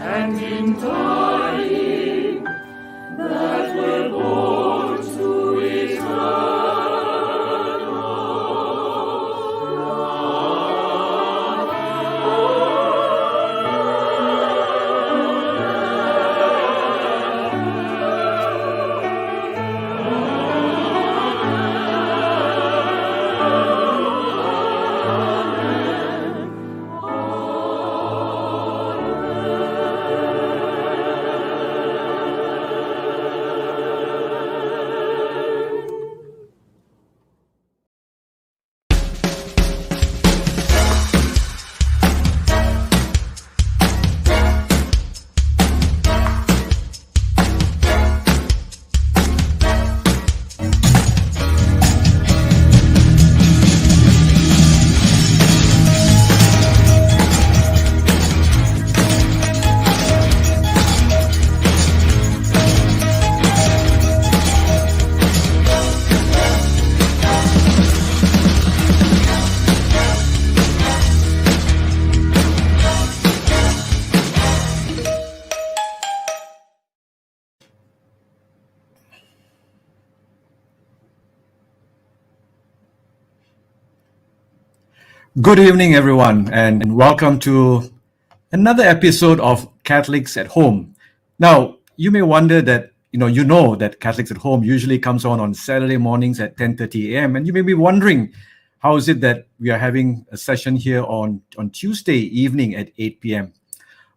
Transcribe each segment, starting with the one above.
and in dying, that we're born to eternal Good evening, everyone, and welcome to another episode of Catholics at Home. Now, you may wonder that you know that Catholics at Home usually comes on Saturday mornings at 10:30 a.m. and you may be wondering, how is it that we are having a session here on Tuesday evening at 8 p.m.?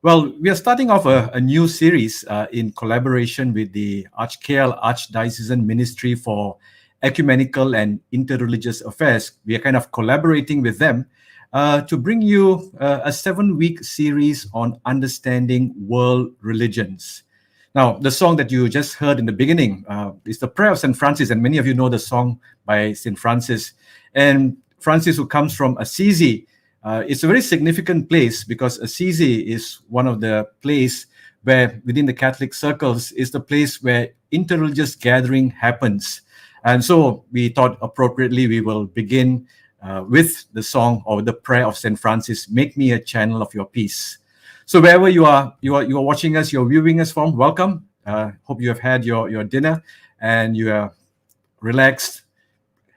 Well, we are starting off a new series in collaboration with the Archdiocesan Ministry for Ecumenical and Interreligious Affairs. We are kind of collaborating with them to bring you a 7-week series on understanding world religions. Now, the song that you just heard in the beginning is the Prayer of St. Francis, and many of you know the song by St. Francis. And Francis, who comes from Assisi, it's a very significant place because Assisi is one of the place where, within the Catholic circles, is the place where interreligious gathering happens. And so we thought appropriately we will begin with the song or the prayer of St. Francis, "Make me a channel of your peace." So wherever you are watching us, you're viewing us from, welcome. Hope you have had your dinner and you are relaxed,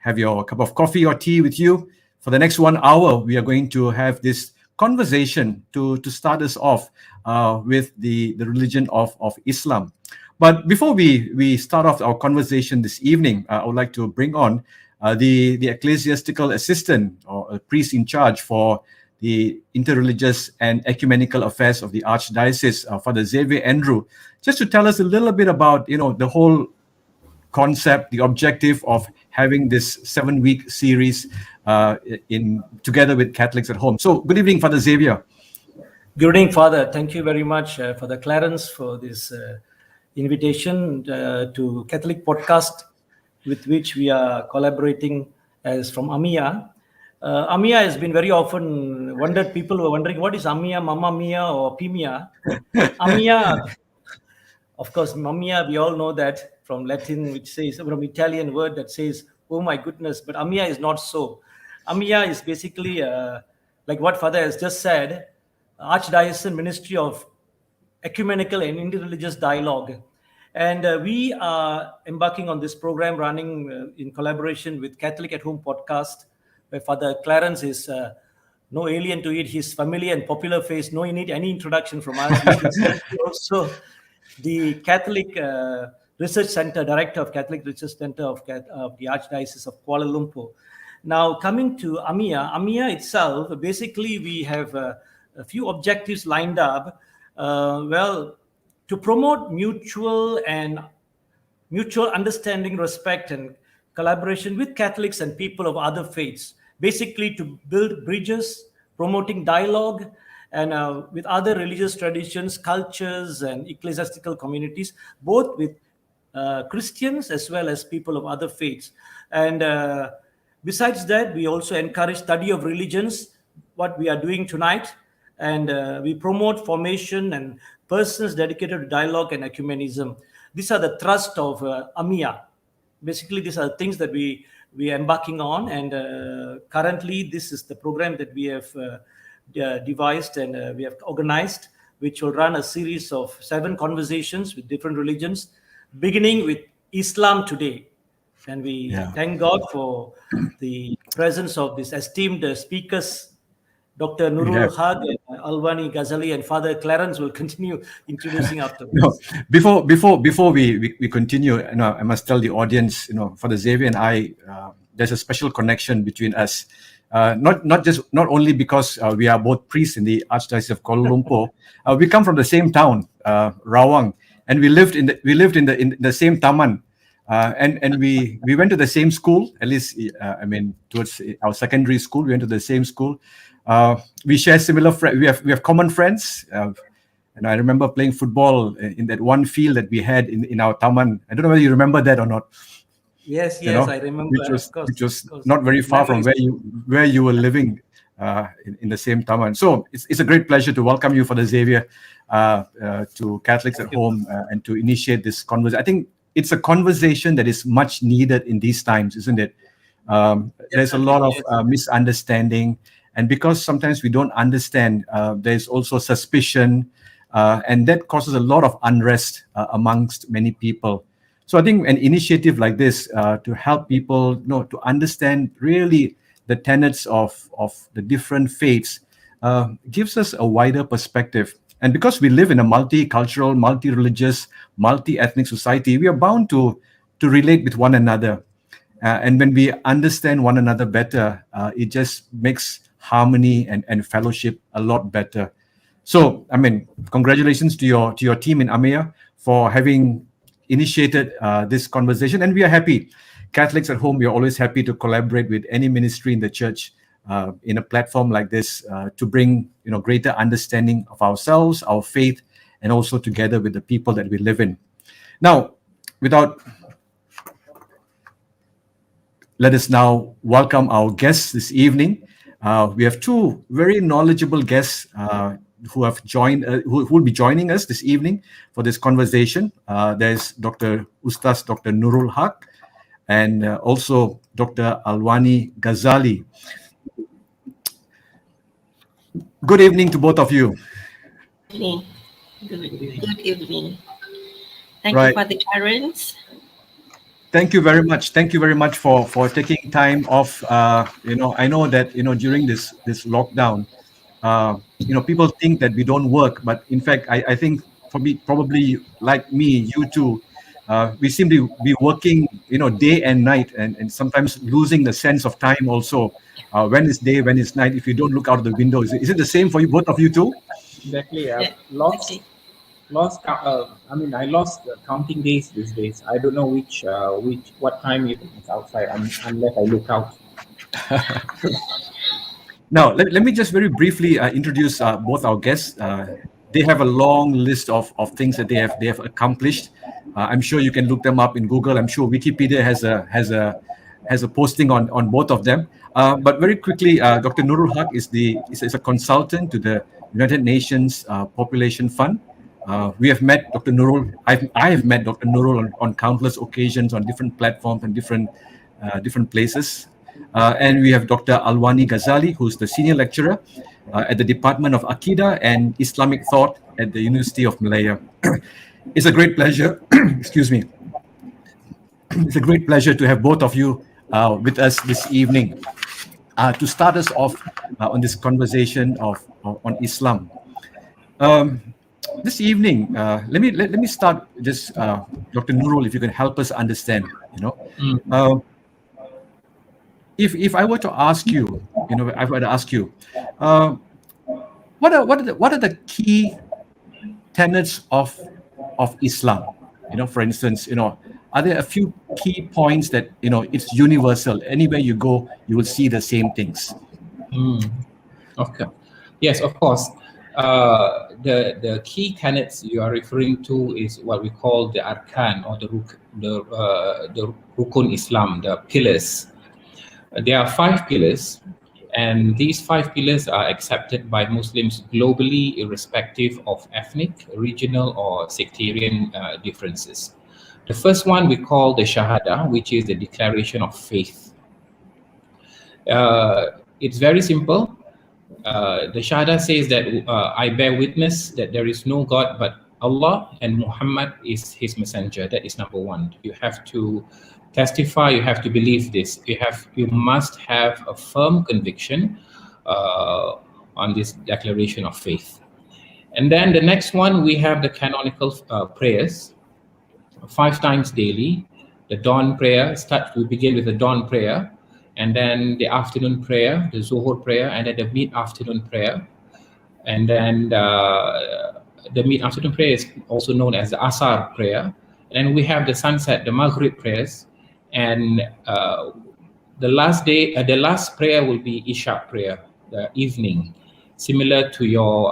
have your cup of coffee or tea with you. For the next 1 hour, we are going to have this conversation to start us off with the religion of Islam. But before we start off our conversation this evening, I would like to bring on the ecclesiastical assistant or a priest in charge for the interreligious and ecumenical affairs of the Archdiocese, Father Xavier Andrew, just to tell us a little bit about the whole concept, the objective of having this 7-week series together with Catholics at Home. So good evening, Father Xavier. Good evening, Father. Thank you very much, Father Clarence, for this invitation to Catholic podcast with which we are collaborating as from AMEIA. AMEIA has been very often wondered, people were wondering, what is AMEIA, Mamma Mia or Pimia? AMEIA, of course, Mamma, we all know that from Latin, which says, from Italian word that says, oh my goodness, but AMEIA is not so. AMEIA is basically, like what Father has just said, Archdiocesan Ministry of Ecumenical and Interreligious Dialogue. And we are embarking on this program running in collaboration with Catholic at Home podcast, where Father Clarence is no alien to it. He's familiar and popular face. No need any introduction from us. Also, the Catholic Research Center, Director of Catholic Research Center of the Archdiocese of Kuala Lumpur. Now, coming to AMEIA itself, basically we have a few objectives lined up. To promote mutual understanding, respect, and collaboration with Catholics and people of other faiths, basically to build bridges, promoting dialogue, and with other religious traditions, cultures, and ecclesiastical communities, both with Christians as well as people of other faiths. And besides that, we also encourage study of religions, what we are doing tonight, and we promote formation and persons dedicated to dialogue and ecumenism. These are the thrust of AMEIA. Basically, these are the things that we are embarking on, and currently this is the program that we have devised and we have organized. which will run a series of 7 conversations with different religions, beginning with Islam today. And we thank God for the presence of these esteemed speakers, Dr. Nurul Haq, Alwani Ghazali, and Father Clarence will continue introducing afterwards. No, before we continue, I must tell the audience, for the Xavier and I, there's a special connection between us. Not only because we are both priests in the Archdiocese of Kuala Lumpur, we come from the same town, Rawang, and we lived in the same taman, and we went to the same school. At least, towards our secondary school, we went to the same school. We share similar friends. We have common friends. And I remember playing football in that one field that we had in our taman. I don't know whether you remember that or not. Yes, I remember. Which was not very far from where you were living in the same taman. So it's a great pleasure to welcome you, Father Xavier, to Catholics at Home and to initiate this conversation. I think it's a conversation that is much needed in these times, isn't it? There's a lot of misunderstanding, and because sometimes we don't understand, there's also suspicion, and that causes a lot of unrest amongst many people. So I think an initiative like this to help people to understand really the tenets of the different faiths gives us a wider perspective. And because we live in a multicultural, multi-religious, multi-ethnic society, we are bound to relate with one another. And when we understand one another better, it just makes harmony and fellowship a lot better. So, congratulations to your team in AMEIA for having initiated this conversation, and we are happy. Catholics at Home, we are always happy to collaborate with any ministry in the church in a platform like this to bring greater understanding of ourselves, our faith, and also together with the people that we live in. Now, let us now welcome our guests this evening. We have 2 very knowledgeable guests who have joined, who will be joining us this evening for this conversation. There's Dr. Nurul Haq and also Dr. Alwani Ghazali. Good evening to both of you. Good evening. Thank you, Father Clarence. Thank you very much. Thank you very much for taking time off. I know that during this lockdown, people think that we don't work, but in fact, I think for me, probably like me, you too, we seem to be working, day and night, and sometimes losing the sense of time also. When is day, when is night? If you don't look out of the window, is it the same for you, both of you too? Exactly. I lost counting days these days. I don't know what time it is outside unless I look out. Now, let me just very briefly introduce both our guests. They have a long list of things that they have accomplished. I'm sure you can look them up in Google. I'm sure Wikipedia has a posting on both of them. But very quickly, Dr. Nurul Haq is a consultant to the United Nations Population Fund. We have met Dr. Nurul. I have met Dr. Nurul on countless occasions on different platforms and different places. And we have Dr. Alwani Ghazali, who's the senior lecturer at the Department of Aqidah and Islamic Thought at the University of Malaya. It's a great pleasure. Excuse me. It's a great pleasure to have both of you with us this evening to start us off on this conversation on Islam. This evening, let me start just Dr. Nurul, if you can help us understand. If I were to ask you, what are the key tenets of Islam? For instance, are there a few key points that it's universal? Anywhere you go, you will see the same things. Okay. Yes, of course. The key tenets you are referring to is what we call the arkan, or the rukun Islam, the pillars. There are 5 pillars, and these 5 pillars are accepted by Muslims globally, irrespective of ethnic, regional, or sectarian differences. The first one we call the Shahada, which is the declaration of faith. It's very simple. The Shahada says that I bear witness that there is no God but Allah, and Muhammad is his messenger. That is number one. You have to testify, you have to believe this. You must have a firm conviction on this declaration of faith. And then the next one, we have the canonical prayers, 5 times daily. The dawn prayer we begin with the dawn prayer, and then the afternoon prayer, the Zuhur prayer, and then the mid-afternoon prayer. And then the mid-afternoon prayer is also known as the Asar prayer. And then we have the sunset, the Maghrib prayers. And the last prayer will be Isha prayer, the evening, similar to your,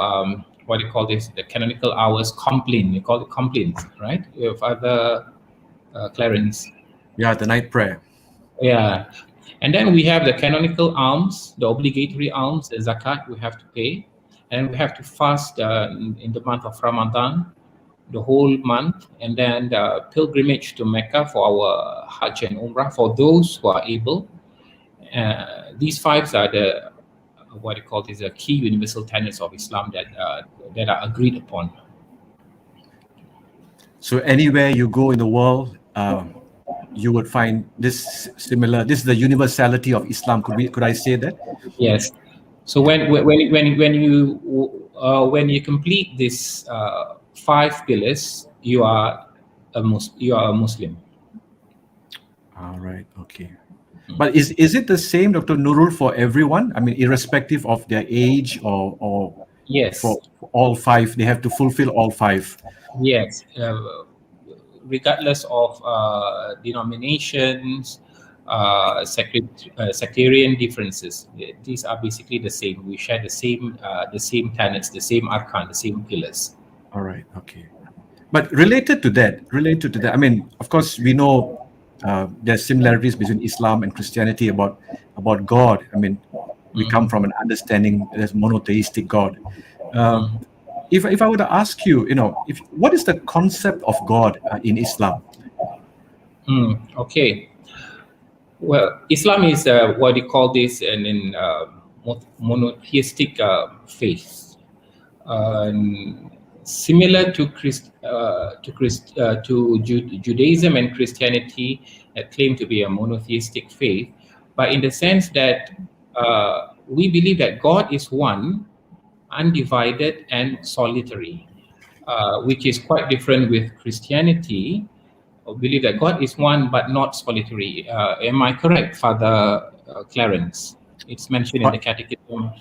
what do you call this, the canonical hours, complaint. You call it complaints, right? Your Father Clarence. Yeah, the night prayer. Yeah. And then we have the canonical alms, the obligatory alms, the zakat we have to pay. And we have to fast in the month of Ramadan, the whole month. And then the pilgrimage to Mecca for our Hajj and Umrah for those who are able. These 5 are the, what you call this, the key universal tenets of Islam that are agreed upon. So anywhere you go in the world, you would find this similar. This is the universality of Islam. Could I say that? Yes. So when you complete these 5 pillars, you are a Muslim. All right. Okay. But is it the same, Dr. Nurul, for everyone? I mean, irrespective of their age or Yes. For all 5, they have to fulfill all 5. Yes. Regardless of denominations, sectarian differences, these are basically the same. We share the same tenets, the same arkan, the same pillars. All right. Okay. But related to that, I mean, of course, we know there's similarities between Islam and Christianity about God. I mean, we come from an understanding there's monotheistic God. If I were to ask you, what is the concept of God in Islam? Okay. Well, Islam is what you call this in monotheistic faith, similar to Judaism and Christianity that claim to be a monotheistic faith, but in the sense that we believe that God is one, undivided and solitary, which is quite different with Christianity. We believe that God is one but not solitary. Am I correct, Father Clarence? It's mentioned in the Catechism.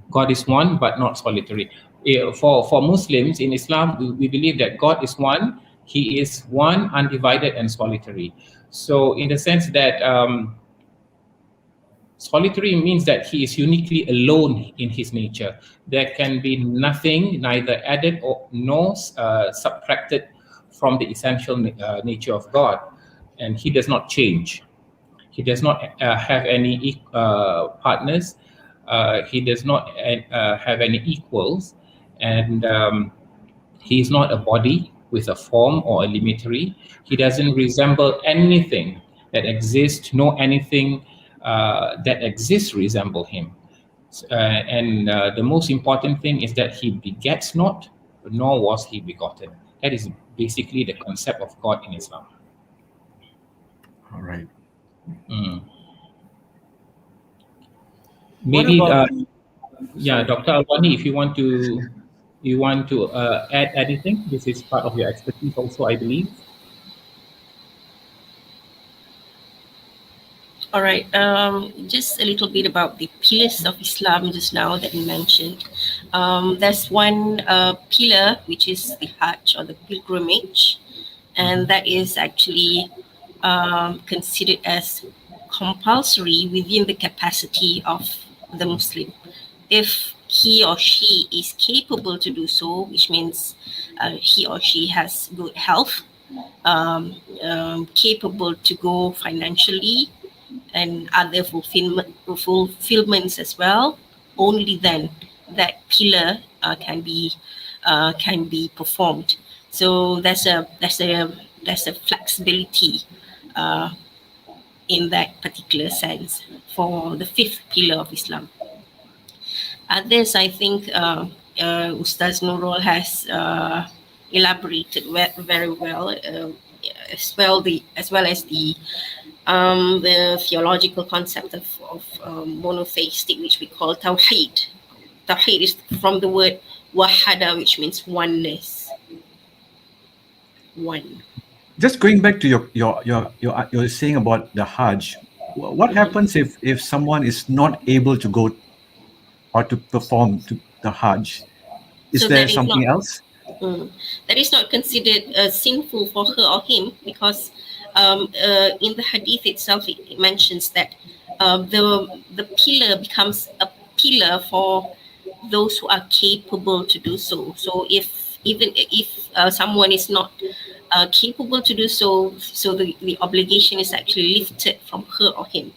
God is one but not solitary. For Muslims in Islam, we believe that God is one. He is one, undivided and solitary. So in the sense that solitary means that he is uniquely alone in his nature. There can be nothing, neither added nor subtracted from the essential nature of God. And he does not change. He does not have any partners. He does not have any equals. And he is not a body with a form or a limitary. He doesn't resemble anything that exists, nor anything that exists resemble him. And the most important thing is that he begets not, nor was he begotten. That is basically the concept of God in Islam. All right. Maybe, Dr. Alwani, if you want to add anything, this is part of your expertise also, I believe. All right. Just a little bit about the pillars of Islam just now that you mentioned. There's one pillar, which is the Hajj or the pilgrimage, and that is actually considered as compulsory within the capacity of the Muslim. If he or she is capable to do so, which means he or she has good health, capable to go financially, and other fulfillments as well, only then that pillar can be performed. So there's a flexibility in that particular sense for the 5th pillar of Islam. Others, I think Ustaz Nurul has elaborated very well, as well as the theological concept of monotheistic, which we call Tawheed. Tawheed is from the word wahada, which means oneness. One. Just going back to your saying about the Hajj, what happens if someone is not able to go or to perform to the Hajj? Is there something else? That is not considered sinful for her or him, because in the hadith itself it mentions that the pillar becomes a pillar for those who are capable to do so. So even if someone is not capable to do so, so the obligation is actually lifted from her or him.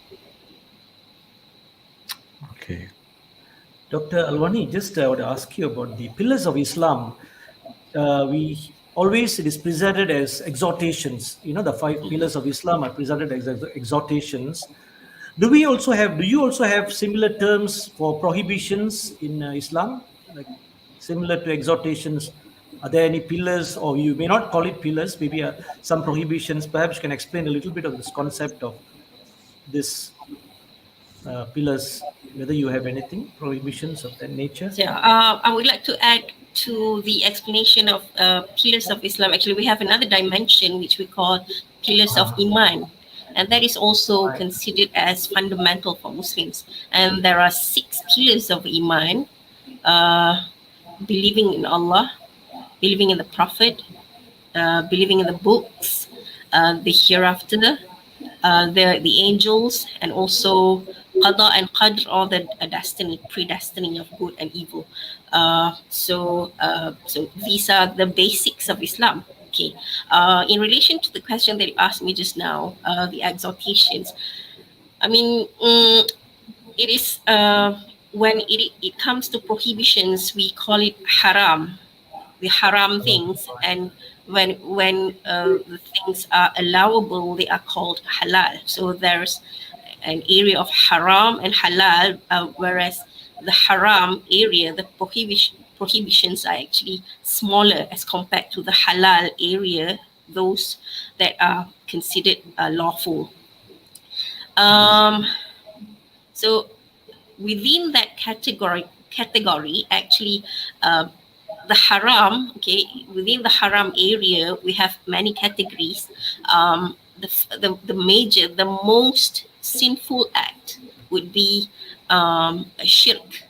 Okay. Dr. Alwani, just I would ask you about the pillars of Islam. It is presented as exhortations. The 5 pillars of Islam are presented as exhortations. Do you also have similar terms for prohibitions in Islam, like similar to exhortations? Are there any pillars, or you may not call it pillars, maybe some prohibitions? Perhaps you can explain a little bit of this concept of this pillars, whether you have anything, prohibitions of that nature? Yeah, I would like to add to the explanation of pillars of Islam. Actually, we have another dimension which we call pillars of Iman, and that is also considered as fundamental for Muslims. And there are 6 pillars of Iman: believing in Allah, believing in the Prophet, believing in the books, the hereafter, the angels, and also qada and qadr, or the destiny, predestining of good and evil. So these are the basics of Islam. Okay. In relation to the question that you asked me just now, the exhortations, I mean, it is when it comes to prohibitions, we call it haram, the haram things, and when the things are allowable, they are called halal. So there's an area of haram and halal, whereas the haram area, the prohibitions are actually smaller as compared to the halal area, those that are considered lawful. So within that category, actually, the haram, okay, within the haram area, we have many categories. The most sinful act would be a shirk,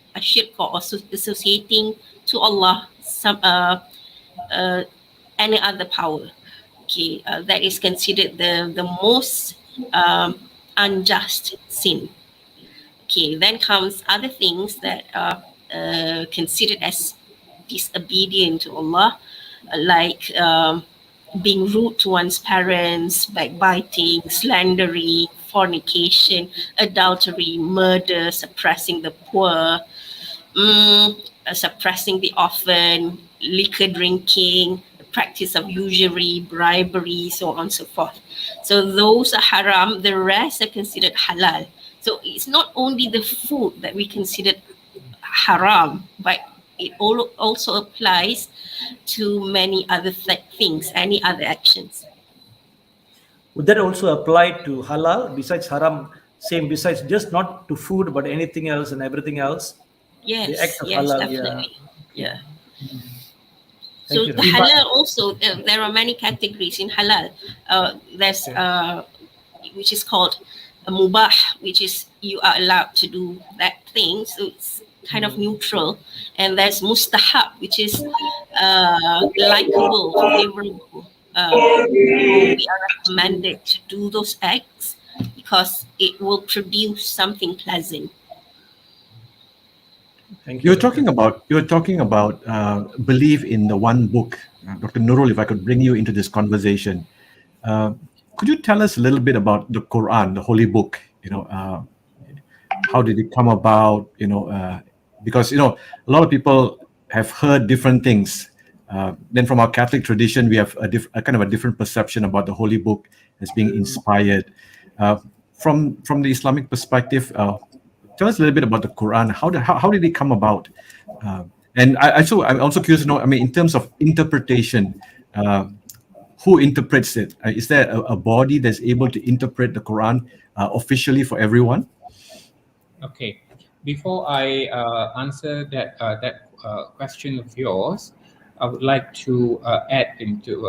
or associating to Allah some any other power. Okay, that is considered the most unjust sin. Okay, then comes other things that are considered as disobedient to Allah, like being rude to one's parents, backbiting, slandering, fornication, adultery, murder, suppressing the poor, suppressing the orphan, liquor drinking, the practice of usury, bribery, so on and so forth. So those are haram. The rest are considered halal. So it's not only the food that we consider haram, but it also applies to many other things, any other actions. Would that also apply to halal, besides haram, besides just not to food, but anything else and everything else? Yes, the act of yes, halal, definitely. Yeah. Thank So you. the halal also, there are many categories in halal. There's which is called a mubah, which is you are allowed to do that thing. So it's kind of neutral. And there's mustahab, which is likable, favorable. We are recommended to do those acts because it will produce something pleasant. Thank you. You're talking about belief in the one book. Dr. Nurul, if I could bring you into this conversation, could you tell us a little bit about the Quran, the Holy Book? How did it come about? Because a lot of people have heard different things. Then from our Catholic tradition, we have a kind of a different perception about the Holy Book as being inspired. From the Islamic perspective, tell us a little bit about the Quran. How did it come about? And I'm also curious to know, I mean, in terms of interpretation, who interprets it? Is there a body that's able to interpret the Quran officially for everyone? Okay. Before I answer that question of yours, I would like to add into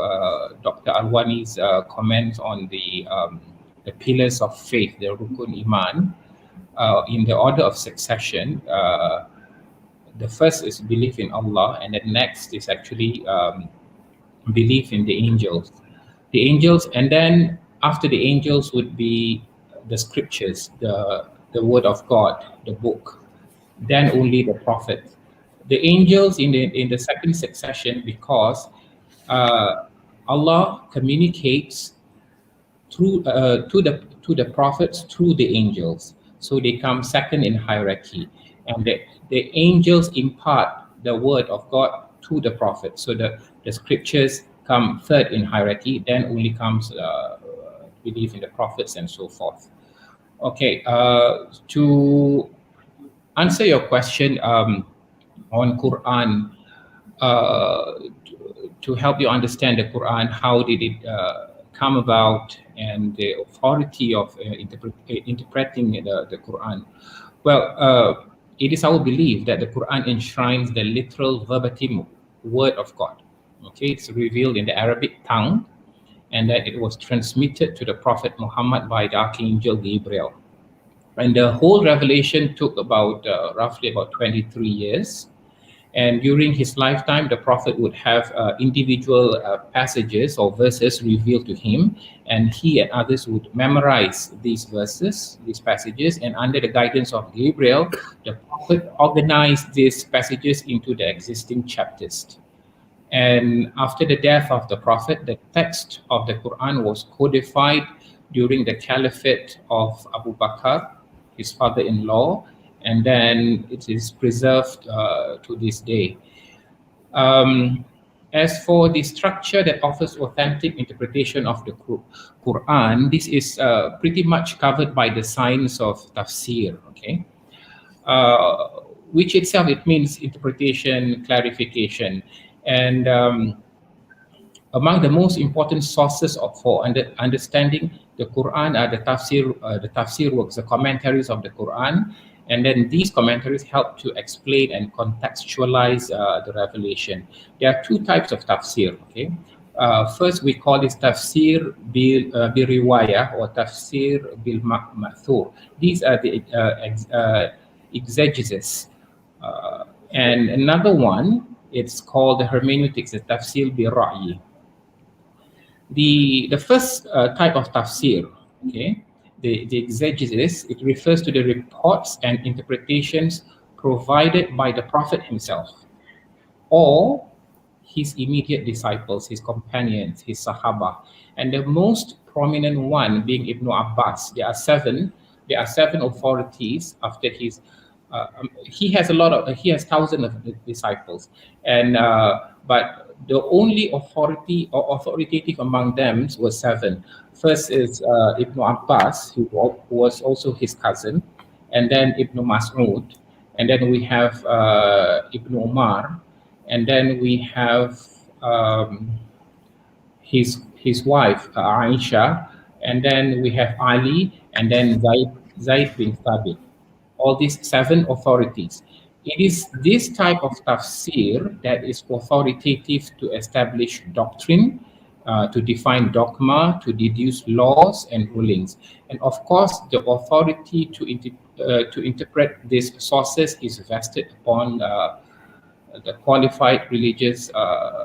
Dr. Arwani's comments on the pillars of faith, the Rukun Iman. In the order of succession, the first is belief in Allah, and the next is actually belief in the angels. The angels, and then after the angels would be the scriptures, the word of God, the book, then only the prophet. The angels in the second succession, because Allah communicates through to the prophets through the angels, so they come second in hierarchy, and the angels impart the word of God to the prophet, so the scriptures come third in hierarchy, then only comes belief in the prophets and so forth. Okay, to answer your question on Quran, to help you understand the Quran, how did it come about, and the authority of interpreting the Quran. Well, it is our belief that the Quran enshrines the literal verbatim word of God. Okay, it's revealed in the Arabic tongue, and that it was transmitted to the Prophet Muhammad by the Archangel Gabriel. And the whole revelation took about roughly about 23 years. And during his lifetime, the Prophet would have individual passages or verses revealed to him, and he and others would memorize these verses, these passages, and under the guidance of Gabriel, the Prophet organized these passages into the existing chapters. And after the death of the Prophet, the text of the Quran was codified during the caliphate of Abu Bakr, his father-in-law, and then it is preserved to this day. As for the structure that offers authentic interpretation of the Quran, this is pretty much covered by the science of tafsir, okay? Which itself, it means interpretation, clarification. And among the most important sources for understanding the Quran are the tafsir works, the commentaries of the Quran. And then these commentaries help to explain and contextualize the revelation. There are two types of tafsir, okay? First, we call this tafsir bil riwayah or tafsir bil ma'thur. These are the exegesis. And another one, it's called the hermeneutics, the tafsir bil ra'yi. The first type of tafsir, okay, the exegesis, it refers to the reports and interpretations provided by the Prophet himself or his immediate disciples, his companions, his sahaba. And the most prominent one being Ibn Abbas. There are seven authorities after his he has thousands of disciples, and but the only authority or authoritative among them was seven. First is Ibn Abbas, who was also his cousin, and then Ibn Mas'ud, and then we have Ibn Umar, and then we have his wife Aisha, and then we have Ali, and then Zaid bin Thabit. All these seven authorities. It is this type of tafsir that is authoritative to establish doctrine, to define dogma, to deduce laws and rulings. And of course, the authority to interpret these sources is vested upon the qualified religious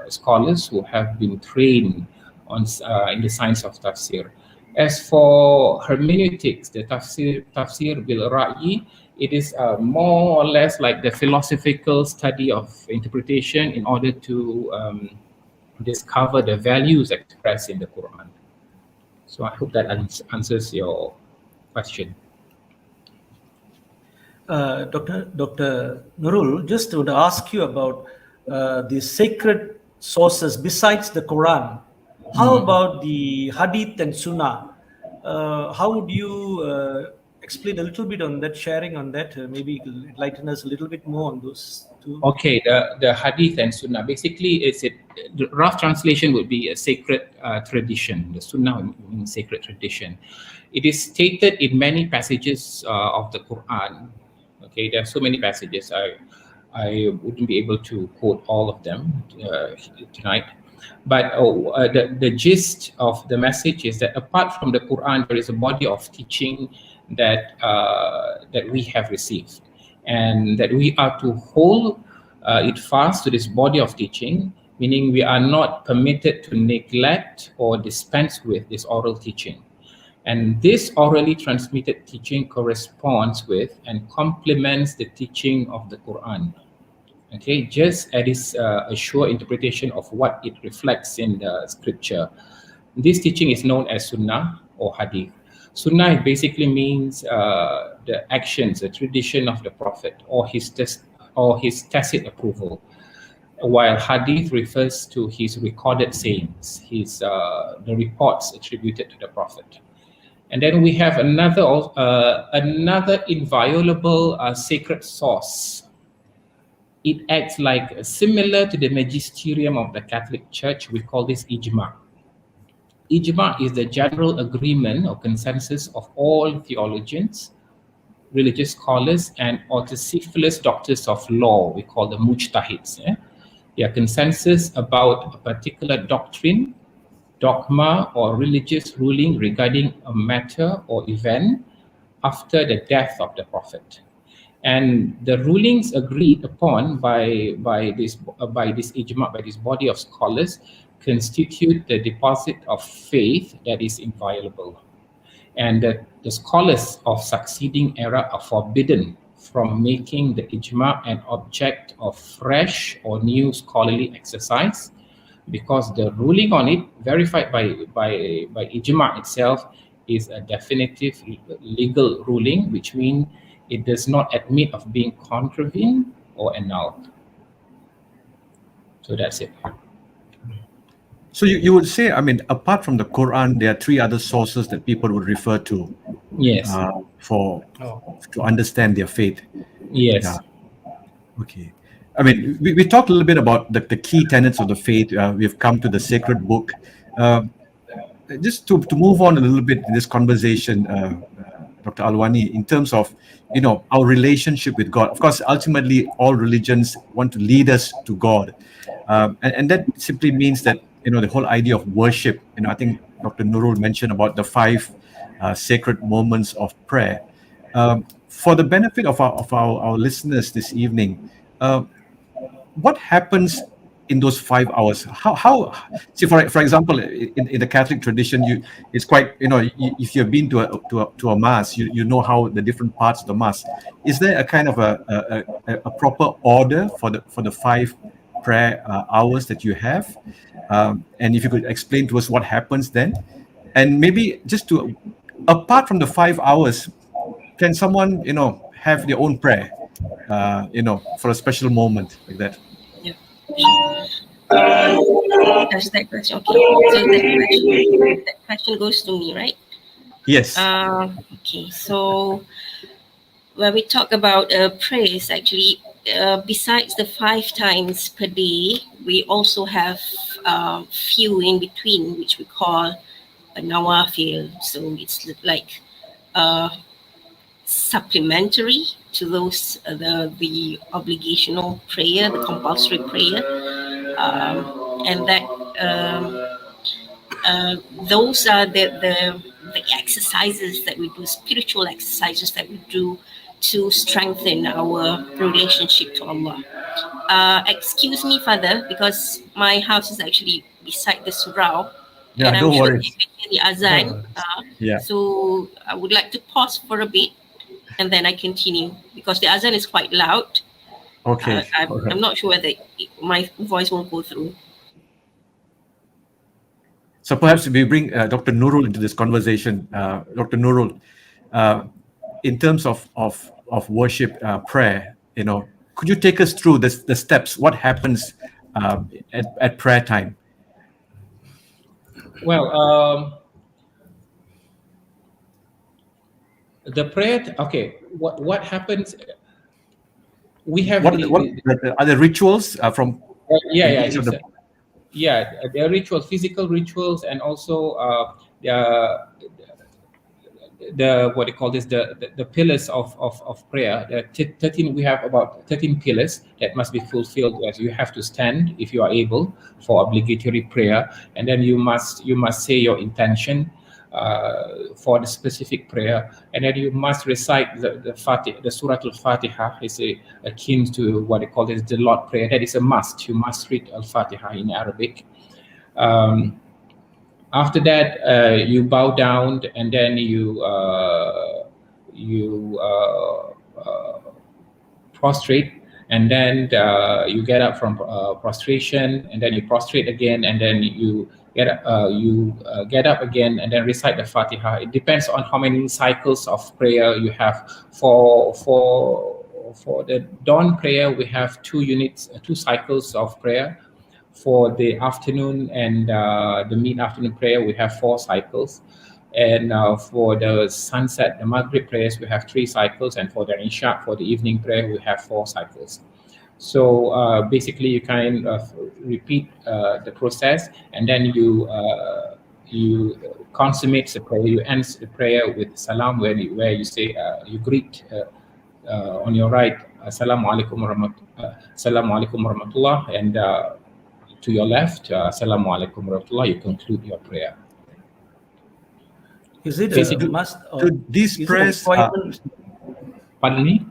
scholars who have been trained in the science of tafsir. As for hermeneutics, the tafsir bil ra'yi, it is more or less like the philosophical study of interpretation in order to discover the values expressed in the Quran. So I hope that answers your question. Dr. Nurul, just to ask you about the sacred sources besides the Quran. How about the Hadith and Sunnah? How would you explain a little bit on that, sharing on that? Maybe enlighten us a little bit more on those two. Okay, the Hadith and Sunnah. Basically, the rough translation would be a sacred tradition. The Sunnah means sacred tradition. It is stated in many passages of the Quran. Okay, there are so many passages. I wouldn't be able to quote all of them tonight. But the gist of the message is that apart from the Quran, there is a body of teaching that we have received, and that we are to hold it fast to this body of teaching, meaning we are not permitted to neglect or dispense with this oral teaching. And this orally transmitted teaching corresponds with and complements the teaching of the Quran. Okay, just as is a sure interpretation of what it reflects in the scripture. This teaching is known as Sunnah or Hadith. Sunnah basically means the actions, the tradition of the Prophet, or his tacit approval, while Hadith refers to his recorded sayings, the reports attributed to the Prophet. And then we have another inviolable sacred source. It acts like similar to the magisterium of the Catholic Church. We call this ijma. Ijma is the general agreement or consensus of all theologians, religious scholars, and autocephalous doctors of law. We call them mujtahids. Their consensus about a particular doctrine, dogma, or religious ruling regarding a matter or event after the death of the Prophet. And the rulings agreed upon by this ijma, by this body of scholars, constitute the deposit of faith that is inviolable. And the scholars of succeeding era are forbidden from making the ijma an object of fresh or new scholarly exercise, because the ruling on it, verified by ijma itself, is a definitive legal ruling, which means it does not admit of being contravened or annulled. So that's it. So you would say, I mean, apart from the Quran, there are three other sources that people would refer to, Yes. To understand their faith. Yes. Yeah. Okay. I mean, we talked a little bit about the key tenets of the faith. We've come to the sacred book. Just to move on a little bit in this conversation, Dr. Alwani, in terms of, our relationship with God. Of course, ultimately, all religions want to lead us to God. And that simply means that, the whole idea of worship, I think Dr. Nurul mentioned about the 5 sacred moments of prayer. For the benefit of our listeners this evening, what happens in those 5 hours? How see, for example, in the Catholic tradition, it's quite, if you've been to a mass, you know how the different parts of the mass. Is there a kind of a proper order for the 5 prayer hours that you have? And if you could explain to us what happens then, and maybe just apart from the 5 hours, can someone have their own prayer, for a special moment like that? Yeah. That's that question. Okay. So that question goes to me, right? Yes. Okay. So when we talk about prayers, actually, besides the 5 times per day, we also have few in between, which we call a nawafil. So it's like supplementary to those the obligational prayer, the compulsory prayer, and that those are the exercises that we do, spiritual exercises that we do to strengthen our relationship to Allah. Excuse me, Father, because my house is actually beside the surau. Yeah, and I'm don't sure worry. you can hear the azan. Yeah. So I would like to pause for a bit and then I continue, because the azan is quite loud. Okay. I'm not sure whether my voice won't go through. So perhaps we bring Dr. Nurul into this conversation. Dr. Nurul, in terms of worship, prayer, could you take us through the steps? What happens at prayer time? Well, The prayer. Okay. What happens? We have What are the rituals from? yeah, each of the there are rituals, physical rituals, and also the what they call this the pillars of prayer. 13, we have about 13 pillars that must be fulfilled. As you have to stand if you are able for obligatory prayer, and then you must say your intention for the specific prayer, and then you must recite the Fatih, the Surah Al-Fatiha is akin to what they call this the Lord prayer. That is a must. You must read Al-Fatiha in Arabic. After that, you bow down, and then you prostrate, and then you get up from prostration, and then you prostrate again, and then you get up again, and then recite the Fatiha. It depends on how many cycles of prayer you have. For the dawn prayer, we have 2 cycles of prayer. For the afternoon and the mid-afternoon prayer, we have 4 cycles. And for the sunset, the Maghrib prayers, we have 3 cycles. And for the Isha, for the evening prayer, we have 4 cycles. So basically, you kind of repeat the process, and then you consummate the prayer. You end the prayer with salam, where you say, you greet on your right, Assalamu alaikum warahmatullah, and to your left, Assalamu alaikum warahmatullah, you conclude your prayer. Is it a must? Or these prayers? Pardon me?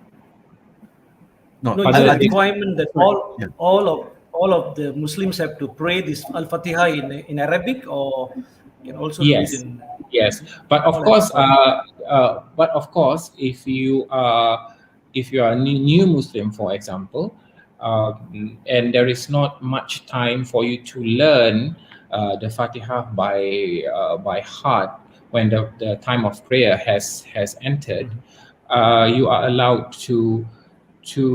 No, is it a requirement that all of the Muslims have to pray this Al-Fatiha in Arabic, or can also do it in? Yes, but of course, if you are a new Muslim, for example, and there is not much time for you to learn the Fatiha by heart when the time of prayer has entered, you are allowed to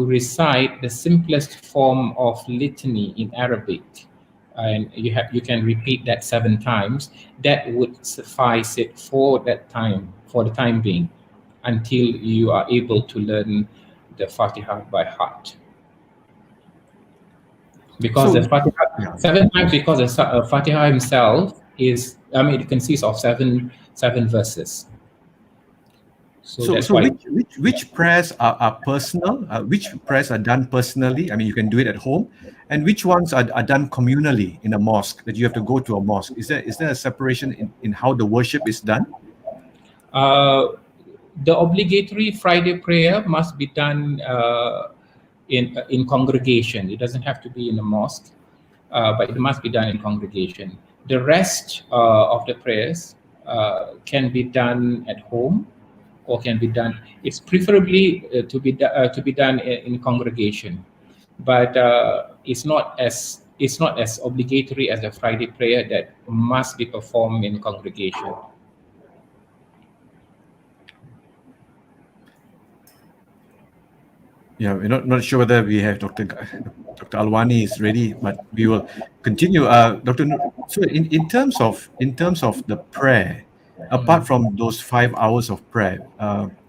recite the simplest form of litany in Arabic, and you can repeat that 7 times. That would suffice it for the time being, until you are able to learn the Fatiha by heart. Because the Fatiha 7 times, because the Fatiha himself is, it consists of seven verses. So which prayers are personal? Which prayers are done personally? You can do it at home, and which ones are done communally in a mosque, that you have to go to a mosque? Is there a separation in how the worship is done? The obligatory Friday prayer must be done in congregation. It doesn't have to be in a mosque, but it must be done in congregation. The rest of the prayers can be done at home, or can be done. It's preferably to be done in congregation, but it's not as obligatory as the Friday prayer that must be performed in congregation. Yeah, we're not sure whether we have Dr. Alwani is ready, but we will continue. Dr. So in terms of the prayer, apart from those 5 hours of prayer,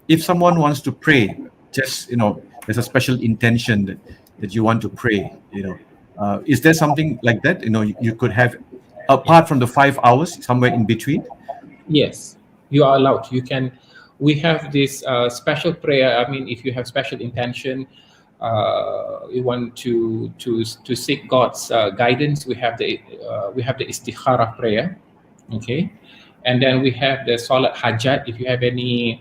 if someone wants to pray, just there's a special intention that you want to pray. Is there something like that? You could have, apart from the 5 hours, somewhere in between. Yes, you are allowed. You can. We have this special prayer. If you have special intention, you want to seek God's guidance. We have the istikhara prayer, okay, and then we have the salat hajat. If you have any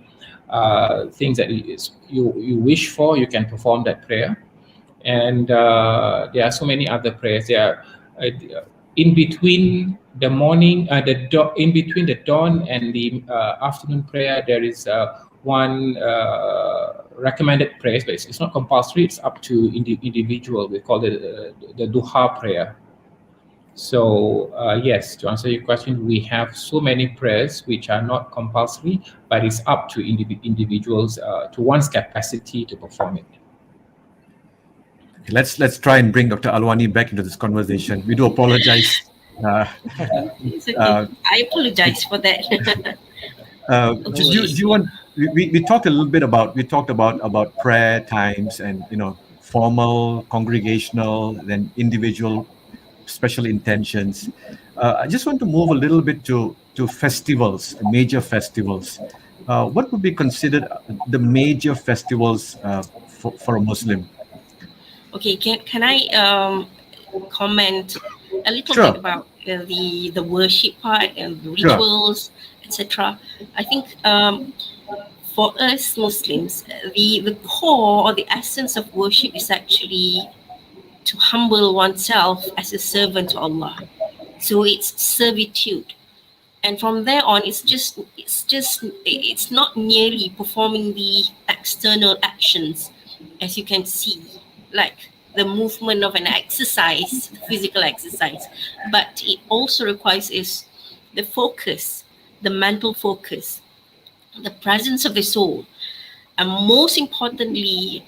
things that you wish for, you can perform that prayer. And there are so many other prayers. There are in between the morning, in between the dawn and the afternoon prayer, there is one recommended prayer, but it's not compulsory. It's up to individual. We call it the duha prayer. So yes, to answer your question, we have so many prayers which are not compulsory, but it's up to individuals to one's capacity to perform it. Let's try and bring Dr. Alwani back into this conversation. We do apologize. It's okay. I apologize for that. Do you want we talked a little bit about prayer times and formal, congregational, then individual, special intentions. I just want to move a little bit to festivals, major festivals. What would be considered the major festivals for a Muslim? Okay, can I comment a little Sure. bit about the worship part and the Sure. rituals, etc. I think for us Muslims, the core or the essence of worship is actually to humble oneself as a servant to Allah. So it's servitude, and from there on, it's not merely performing the external actions, as you can see, like the movement of an exercise, physical exercise, but it also requires is the focus, the mental focus, the presence of the soul, and most importantly,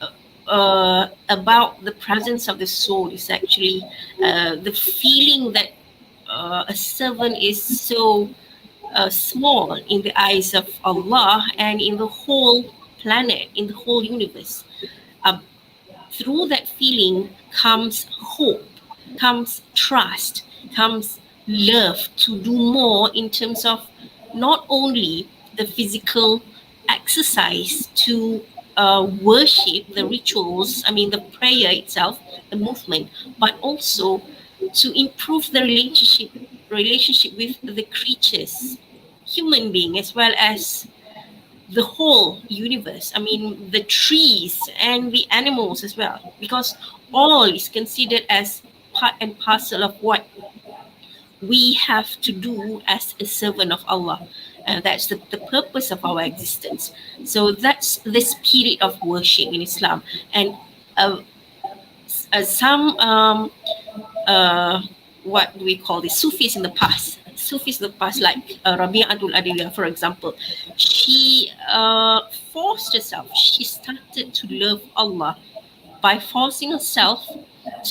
about the presence of the soul is actually the feeling that a servant is so small in the eyes of Allah and in the whole planet, in the whole universe. Through that feeling comes hope, comes trust, comes love to do more in terms of not only the physical exercise to worship, the rituals, the prayer itself, the movement, but also to improve the relationship with the creatures, human being, as well as the whole universe. The trees and the animals as well, because all is considered as part and parcel of what we have to do as a servant of Allah. That's the purpose of our existence. So that's the spirit of worship in Islam. And some what do we call the Sufis in the past, like Rabi'atul Adawiyah, for example, she forced herself, she started to love Allah by forcing herself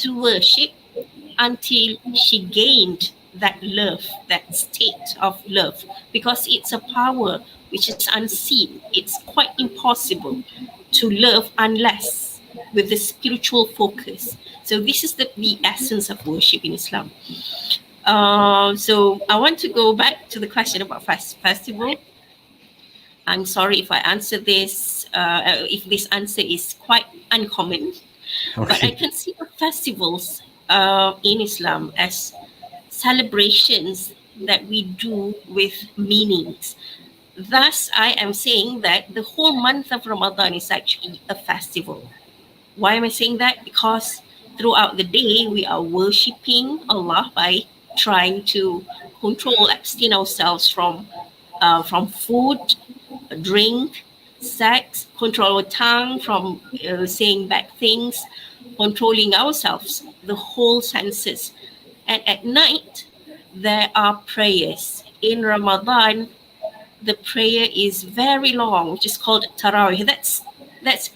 to worship until she gained that love, that state of love, because it's a power which is unseen. It's quite impossible to love unless with the spiritual focus. So this is the essence of worship in Islam. So I want to go back to the question about festival. I'm sorry if I answer this, if this answer is quite uncommon, but I consider festivals in Islam as celebrations that we do with meanings. Thus, I am saying that the whole month of Ramadan is actually a festival. Why am I saying that? Because throughout the day, we are worshipping Allah by trying to abstain ourselves from food, drink, sex, control our tongue from saying bad things, controlling ourselves, the whole senses. And at night, there are prayers. In Ramadan, the prayer is very long, which is called Tarawih. That's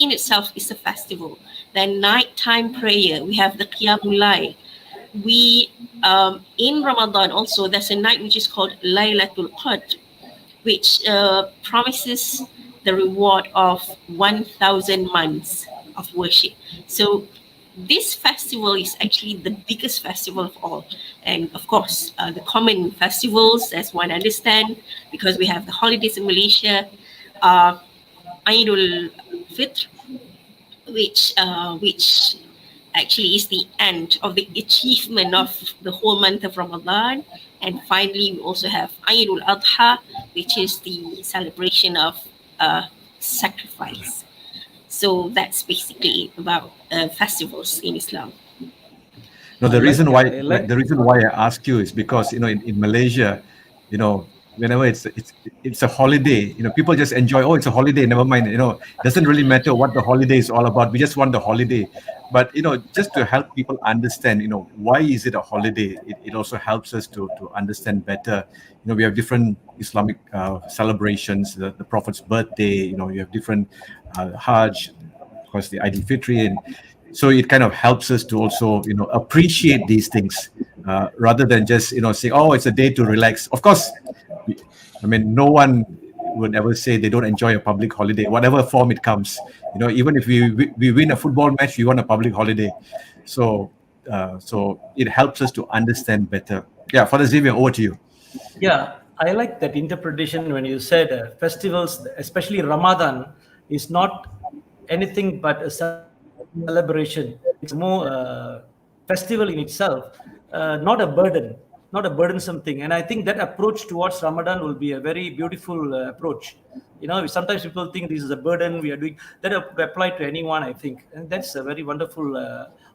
in itself is a festival. Then nighttime prayer, we have the Qiyamul Layl. We in Ramadan also, there's a night which is called Laylatul Qadr, which promises the reward of 1,000 months of worship. So this festival is actually the biggest festival of all. And of course, the common festivals, as one understand, because we have the holidays in Malaysia, Eidul Fitr, which actually is the end of the achievement of the whole month of Ramadan. And finally, we also have Eidul Adha, which is the celebration of sacrifice. So that's basically about festivals in Islam. No, the reason why I ask you is because in Malaysia, whenever it's a holiday, people just enjoy. Oh, it's a holiday. Never mind. It doesn't really matter what the holiday is all about. We just want the holiday. But just to help people understand, why is it a holiday? It also helps us to understand better. We have different Islamic celebrations. The Prophet's birthday. You have different Hajj, of course, the Eidul Fitri, and so it kind of helps us to also appreciate these things rather than just saying, oh, it's a day to relax. Of course, no one would ever say they don't enjoy a public holiday, whatever form it comes. Even if we win a football match, we want a public holiday. So it helps us to understand better. Yeah, Father Xavier, over to you. Yeah, I like that interpretation when you said festivals, especially Ramadan, is not anything but a celebration. It's more festival in itself, not a burden, not a burdensome thing. And I think that approach towards Ramadan will be a very beautiful approach. Sometimes people think this is a burden we are doing. That apply to anyone, I think, and that's a very wonderful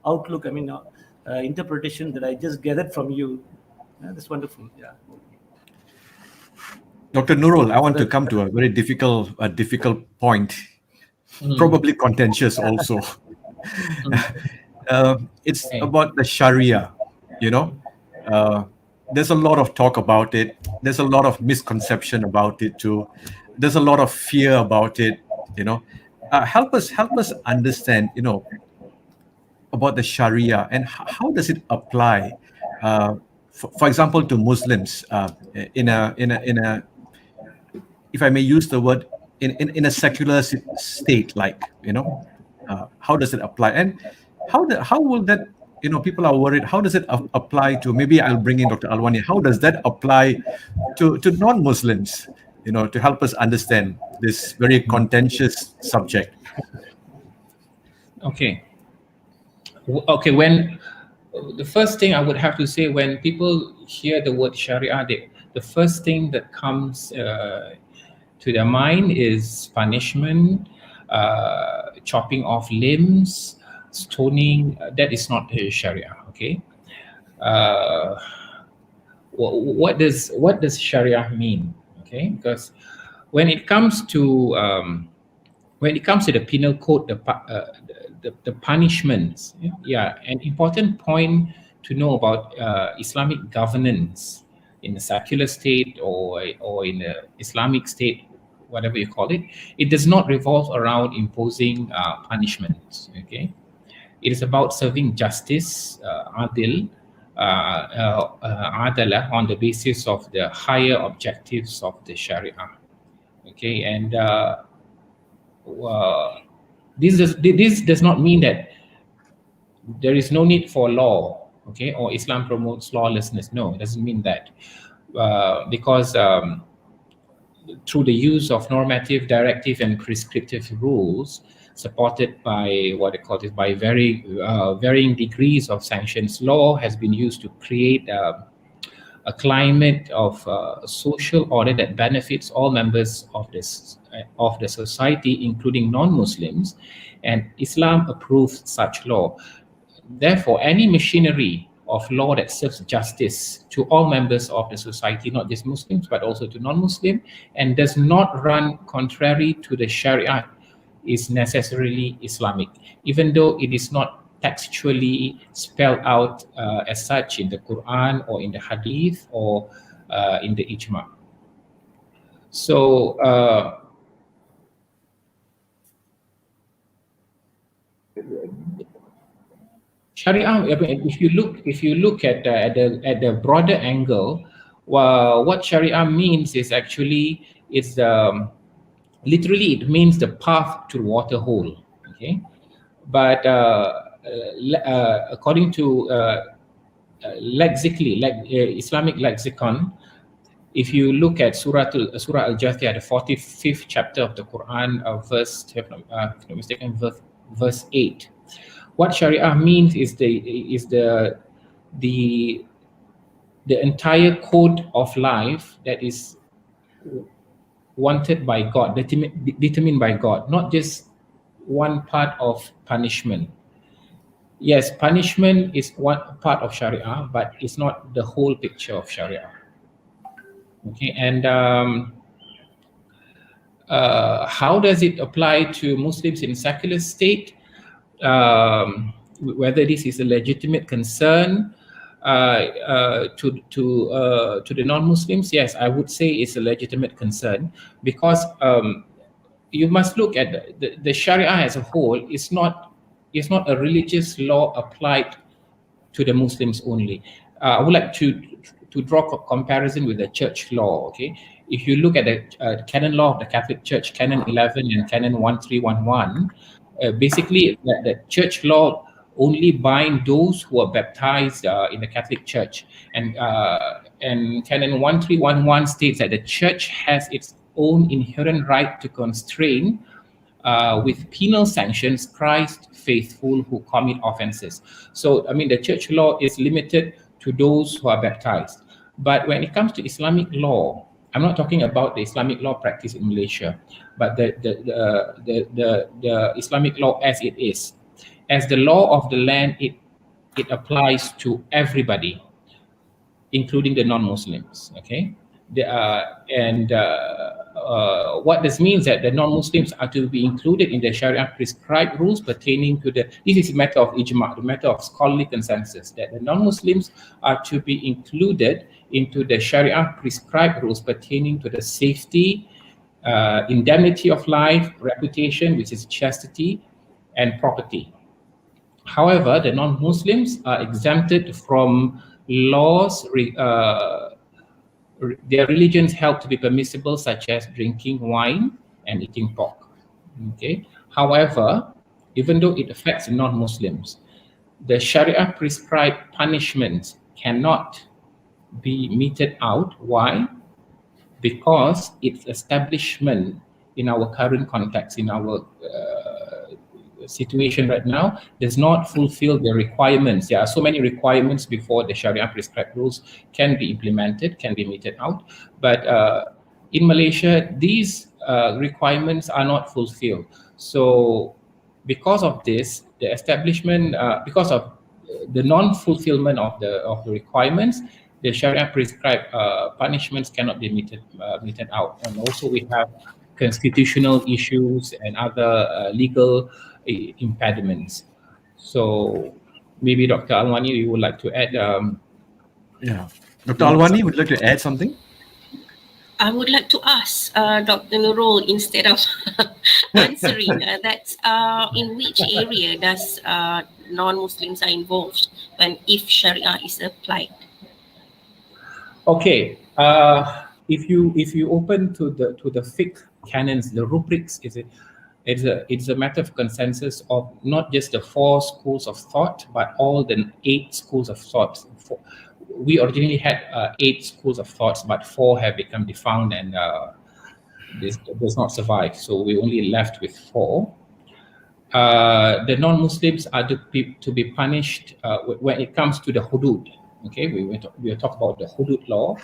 outlook. Interpretation that I just gathered from you. That's wonderful. Yeah. Dr. Nurul, I want to come to a very difficult point, probably contentious also. It's about the Sharia. There's a lot of talk about it. There's a lot of misconception about it too. There's a lot of fear about it. Help us understand. About the Sharia and how does it apply, for example, to Muslims in a, if I may use the word, in a secular state, like how does it apply, and how will that, people are worried, how does it apply to, maybe I'll bring in Dr. Alwani, how does that apply to non-Muslims, to help us understand this very contentious subject? Okay, when the first thing I would have to say, when people hear the word Sharia, the first thing that comes to their mind is punishment, chopping off limbs, stoning. That is not Sharia. Okay, what does Sharia mean? Okay, because when it comes to the penal code, the punishments, an important point to know about Islamic governance in a secular state or in an Islamic state, whatever you call it, it does not revolve around imposing punishments. Okay, it is about serving justice, adil, adalah, on the basis of the higher objectives of the Sharia. Okay, and this does not mean that there is no need for law, okay, or Islam promotes lawlessness. No, it doesn't mean that, because through the use of normative, directive, and prescriptive rules, supported by by varying degrees of sanctions, law has been used to create a climate of social order that benefits all members of the society, including non-Muslims, and Islam approves such law. Therefore, any machinery of law that serves justice to all members of the society, not just Muslims, but also to non-Muslim, and does not run contrary to the Sharia, is necessarily Islamic, even though it is not textually spelled out as such in the Quran or in the Hadith or in the Ijma. So Sharia, if you look at the broader angle, what Sharia means is actually literally it means the path to the water hole. Okay, but according to Islamic lexicon, if you look at Surah Al-Jathiyah, the 45th chapter of the Quran, verse 8, what Sharia means is the entire code of life that is wanted by God, determined by God, not just one part of punishment. Yes, punishment is one part of Sharia, but it's not the whole picture of Sharia. Okay, and how does it apply to Muslims in secular state? Whether this is a legitimate concern to the non-Muslims, yes, I would say it's a legitimate concern, because you must look at the Sharia as a whole. It's not a religious law applied to the Muslims only. I would like to draw a comparison with the church law. Okay, if you look at the canon law of the Catholic Church, Canon 11 and Canon 1311, basically the church law only bind those who are baptized in the Catholic Church, and Canon 1311 states that the church has its own inherent right to constrain with penal sanctions Christ faithful who commit offenses. So, I mean, the church law is limited to those who are baptized. But when it comes to Islamic law, I'm not talking about the Islamic law practice in Malaysia, but the Islamic law as it is. As the law of the land, it applies to everybody, including the non-Muslims. Okay, what this means that the non-Muslims are to be included in the Sharia prescribed rules pertaining to this is a matter of ijma, the matter of scholarly consensus, that the non-Muslims are to be included into the Sharia prescribed rules pertaining to the safety, indemnity of life, reputation, which is chastity, and property. However, the non-Muslims are exempted from laws their religions held to be permissible, such as drinking wine and eating pork. Okay. However, even though it affects non-Muslims, the Sharia prescribed punishments cannot be meted out. Why? Because its establishment in our current context, in our situation right now, does not fulfill the requirements. There are so many requirements before the Sharia prescribed rules can be implemented, can be meted out. But in Malaysia, these requirements are not fulfilled. So because of this, the establishment, because of the non-fulfillment of the requirements, the Sharia prescribed punishments cannot be meted out. And also we have constitutional issues and other legal impediments. So maybe Dr. Alwani, you would like to add? Yeah, Dr. Alwani, would you like to add something? I would like to ask Dr. Nurul, instead of answering, that's in which area does non-Muslims are involved when if Sharia is applied? Okay, if you open to the fiqh canons, the rubrics, it's a matter of consensus of not just the 4 schools of thought, but all the 8 schools of thought. We originally had 8 schools of thoughts, but 4 have become defunct and this does not survive. So we only left with 4. The non-Muslims are to be punished when it comes to the hudud. Okay, we will talk about the hudud law.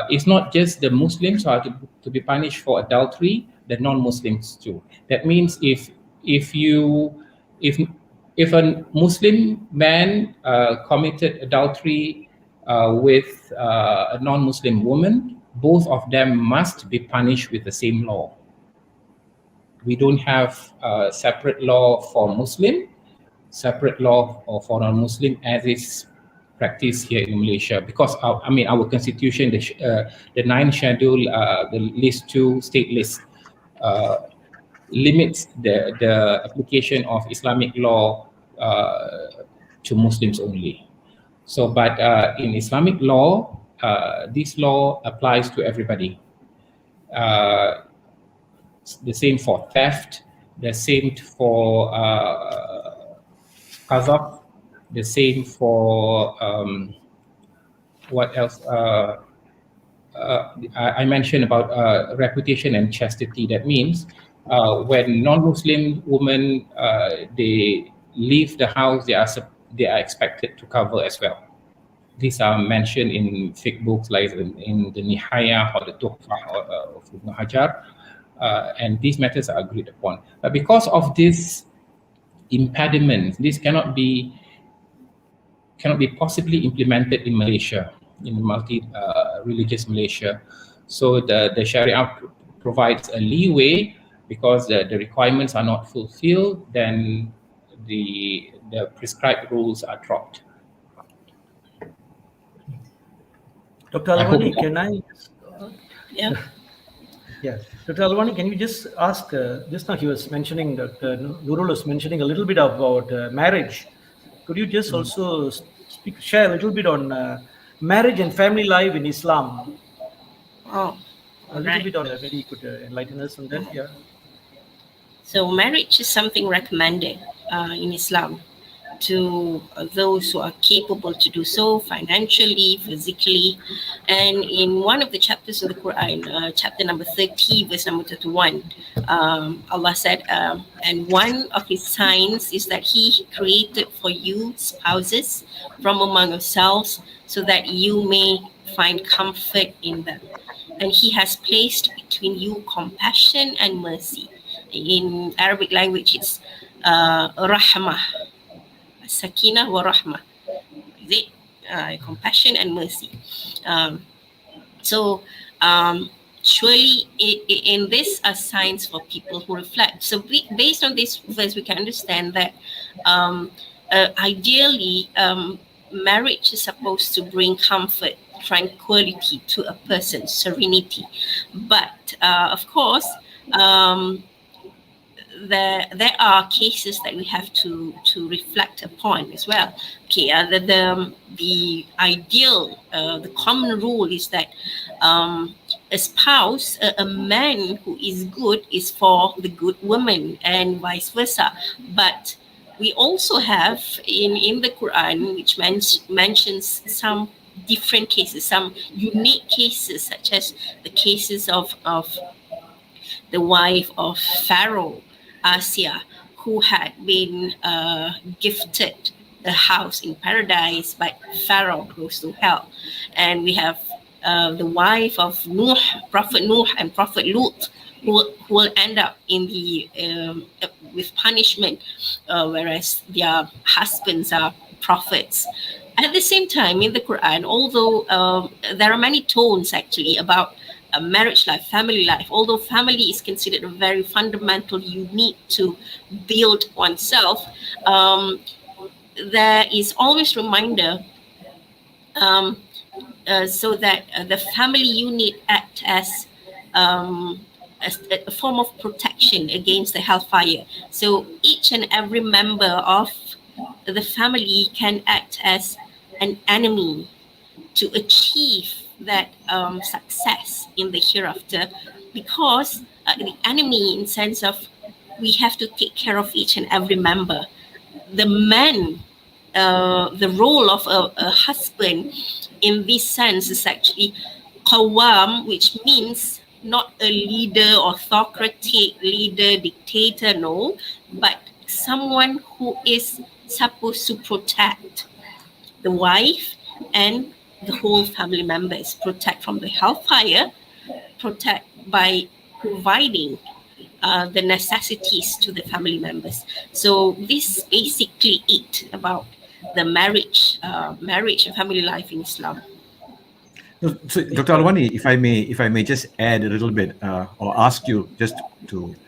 It's not just the Muslims who are to be punished for adultery, the non-Muslims too. That means if a Muslim man committed adultery with a non-Muslim woman, both of them must be punished with the same law. We don't have a separate law for Muslim, separate law for non-Muslim as is practiced here in Malaysia, because our constitution, the 9th schedule, the list 2 state list, limits the application of Islamic law to Muslims only. So, but in Islamic law, this law applies to everybody. The same for theft, the same for qazaf, the same for what else? I mentioned about reputation and chastity. That means when non-Muslim women they leave the house, they are expected to cover as well. These are mentioned in fiqh books like in the Nihaya or the Tuhfah of Ibn Hajar, and these matters are agreed upon. But because of this impediment, this cannot be possibly implemented in Malaysia, in multi-religious Malaysia. So the Sharia provides a leeway because the requirements are not fulfilled, then the prescribed rules are dropped. Dr. Alwani, can I? Yeah. Yeah, Dr. Alwani, can you just ask? Just now he was mentioning, Dr. Nurul was mentioning a little bit about marriage. Could you just also share a little bit on marriage and family life in Islam? Oh, A little bit on that. Maybe you could enlighten us on that. Yeah. So marriage is something recommended in Islam to those who are capable to do so financially, physically. And in one of the chapters of the Quran, chapter number 30, verse number 31, Allah said, and one of his signs is that he created for you spouses from among yourselves so that you may find comfort in them. And he has placed between you compassion and mercy. In Arabic language, it's rahmah, sakinah wa rahmah. Is it compassion and mercy? So surely in this are signs for people who reflect. So based on this verse, we can understand that ideally marriage is supposed to bring comfort, tranquility to a person, serenity. But of course, there are cases that we have to reflect upon as well. Okay, the ideal, the common rule is that a spouse, a man who is good is for the good woman and vice versa. But we also have in the Quran, which mentions some different cases, some unique cases, such as the cases of the wife of Pharaoh, Asia, who had been gifted a house in paradise, but Pharaoh goes to hell. And we have the wife of Nuh, Prophet Nuh and Prophet Lut, who will end up in the with punishment, whereas their husbands are prophets. At the same time, in the Quran, although there are many tones actually about marriage life, family life, although family is considered a very fundamental unit to build oneself, there is always reminder so that the family unit act as a form of protection against the hellfire. So each and every member of the family can act as an enemy to achieve that success in the hereafter, because the enemy, in sense of we have to take care of each and every member. The man, the role of a husband in this sense is actually qawwam, which means not a leader, autocratic leader, dictator, no, but someone who is supposed to protect the wife and the whole family members, protect from the hellfire, protect by providing the necessities to the family members. So this basically it about the marriage and family life in Islam. So, Dr. Alwani, if I may just add a little bit, or ask you just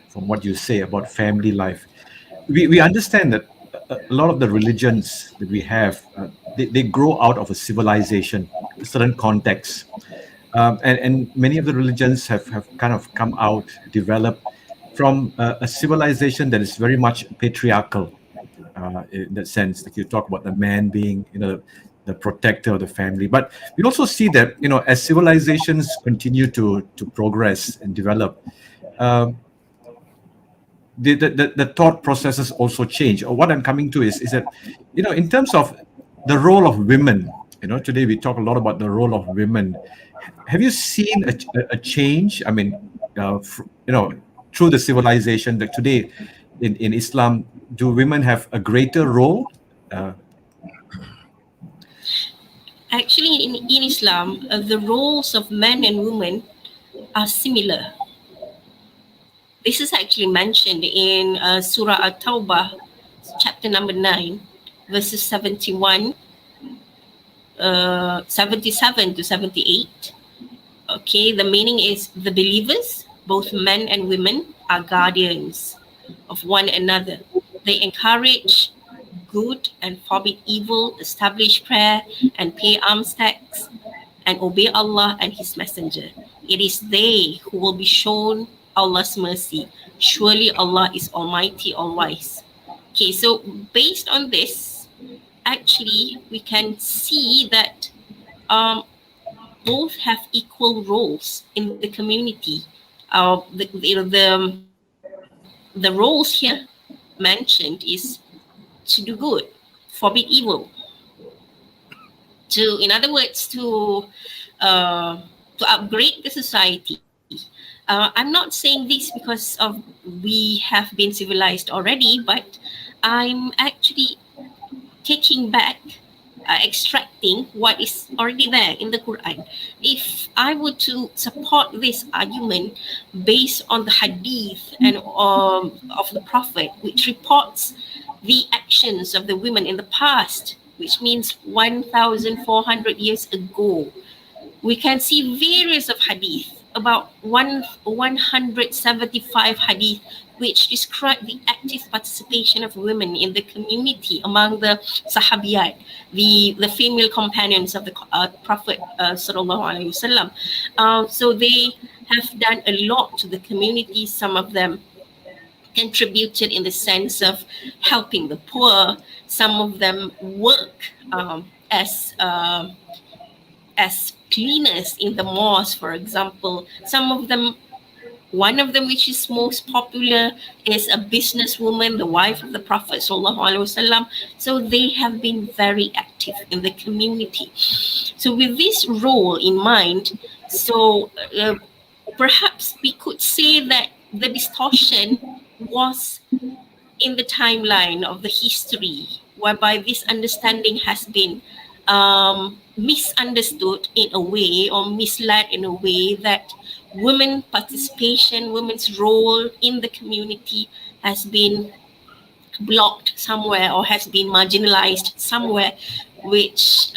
from what you say about family life, we understand that a lot of the religions that we have, they grow out of a civilization, a certain context, and many of the religions have kind of come out, developed from a civilization that is very much patriarchal, in that sense. Like you talk about the man being, the protector of the family. But we also see that, as civilizations continue to progress and develop, the thought processes also change. Or what I'm coming to is that, in terms of the role of women, today we talk a lot about the role of women. Have you seen a change? I mean, through the civilization, that today in Islam, do women have a greater role? Actually, in Islam, the roles of men and women are similar. This is actually mentioned in Surah At-Tawbah, chapter number 9, verses 77 to 78. Okay, the meaning is the believers, both men and women, are guardians of one another. They encourage good and forbid evil, establish prayer and pay alms tax, and obey Allah and His Messenger. It is they who will be shown Allah's mercy. Surely Allah is Almighty, All-Wise. Okay, so based on this, actually we can see that both have equal roles in the community. The roles here mentioned is to do good, forbid evil. In other words, to upgrade the society. I'm not saying this because of we have been civilized already, but I'm actually taking back, extracting what is already there in the Quran. If I were to support this argument based on the hadith and of the Prophet, which reports the actions of the women in the past, which means 1,400 years ago, we can see various of hadith, about 175 hadith, which describe the active participation of women in the community among the sahabiyat, the female companions of the Prophet sallallahu alaihi wasallam. So they have done a lot to the community. Some of them contributed in the sense of helping the poor. Some of them work as cleaners in the mosque, for example. One of them, which is most popular, is a businesswoman, the wife of the Prophet sallallahu alaihi wasallam. So they have been very active in the community. So with this role in mind, perhaps we could say that the distortion was in the timeline of the history, whereby this understanding has been misunderstood in a way, or misled in a way, that women participation, women's role in the community has been blocked somewhere or has been marginalized somewhere, which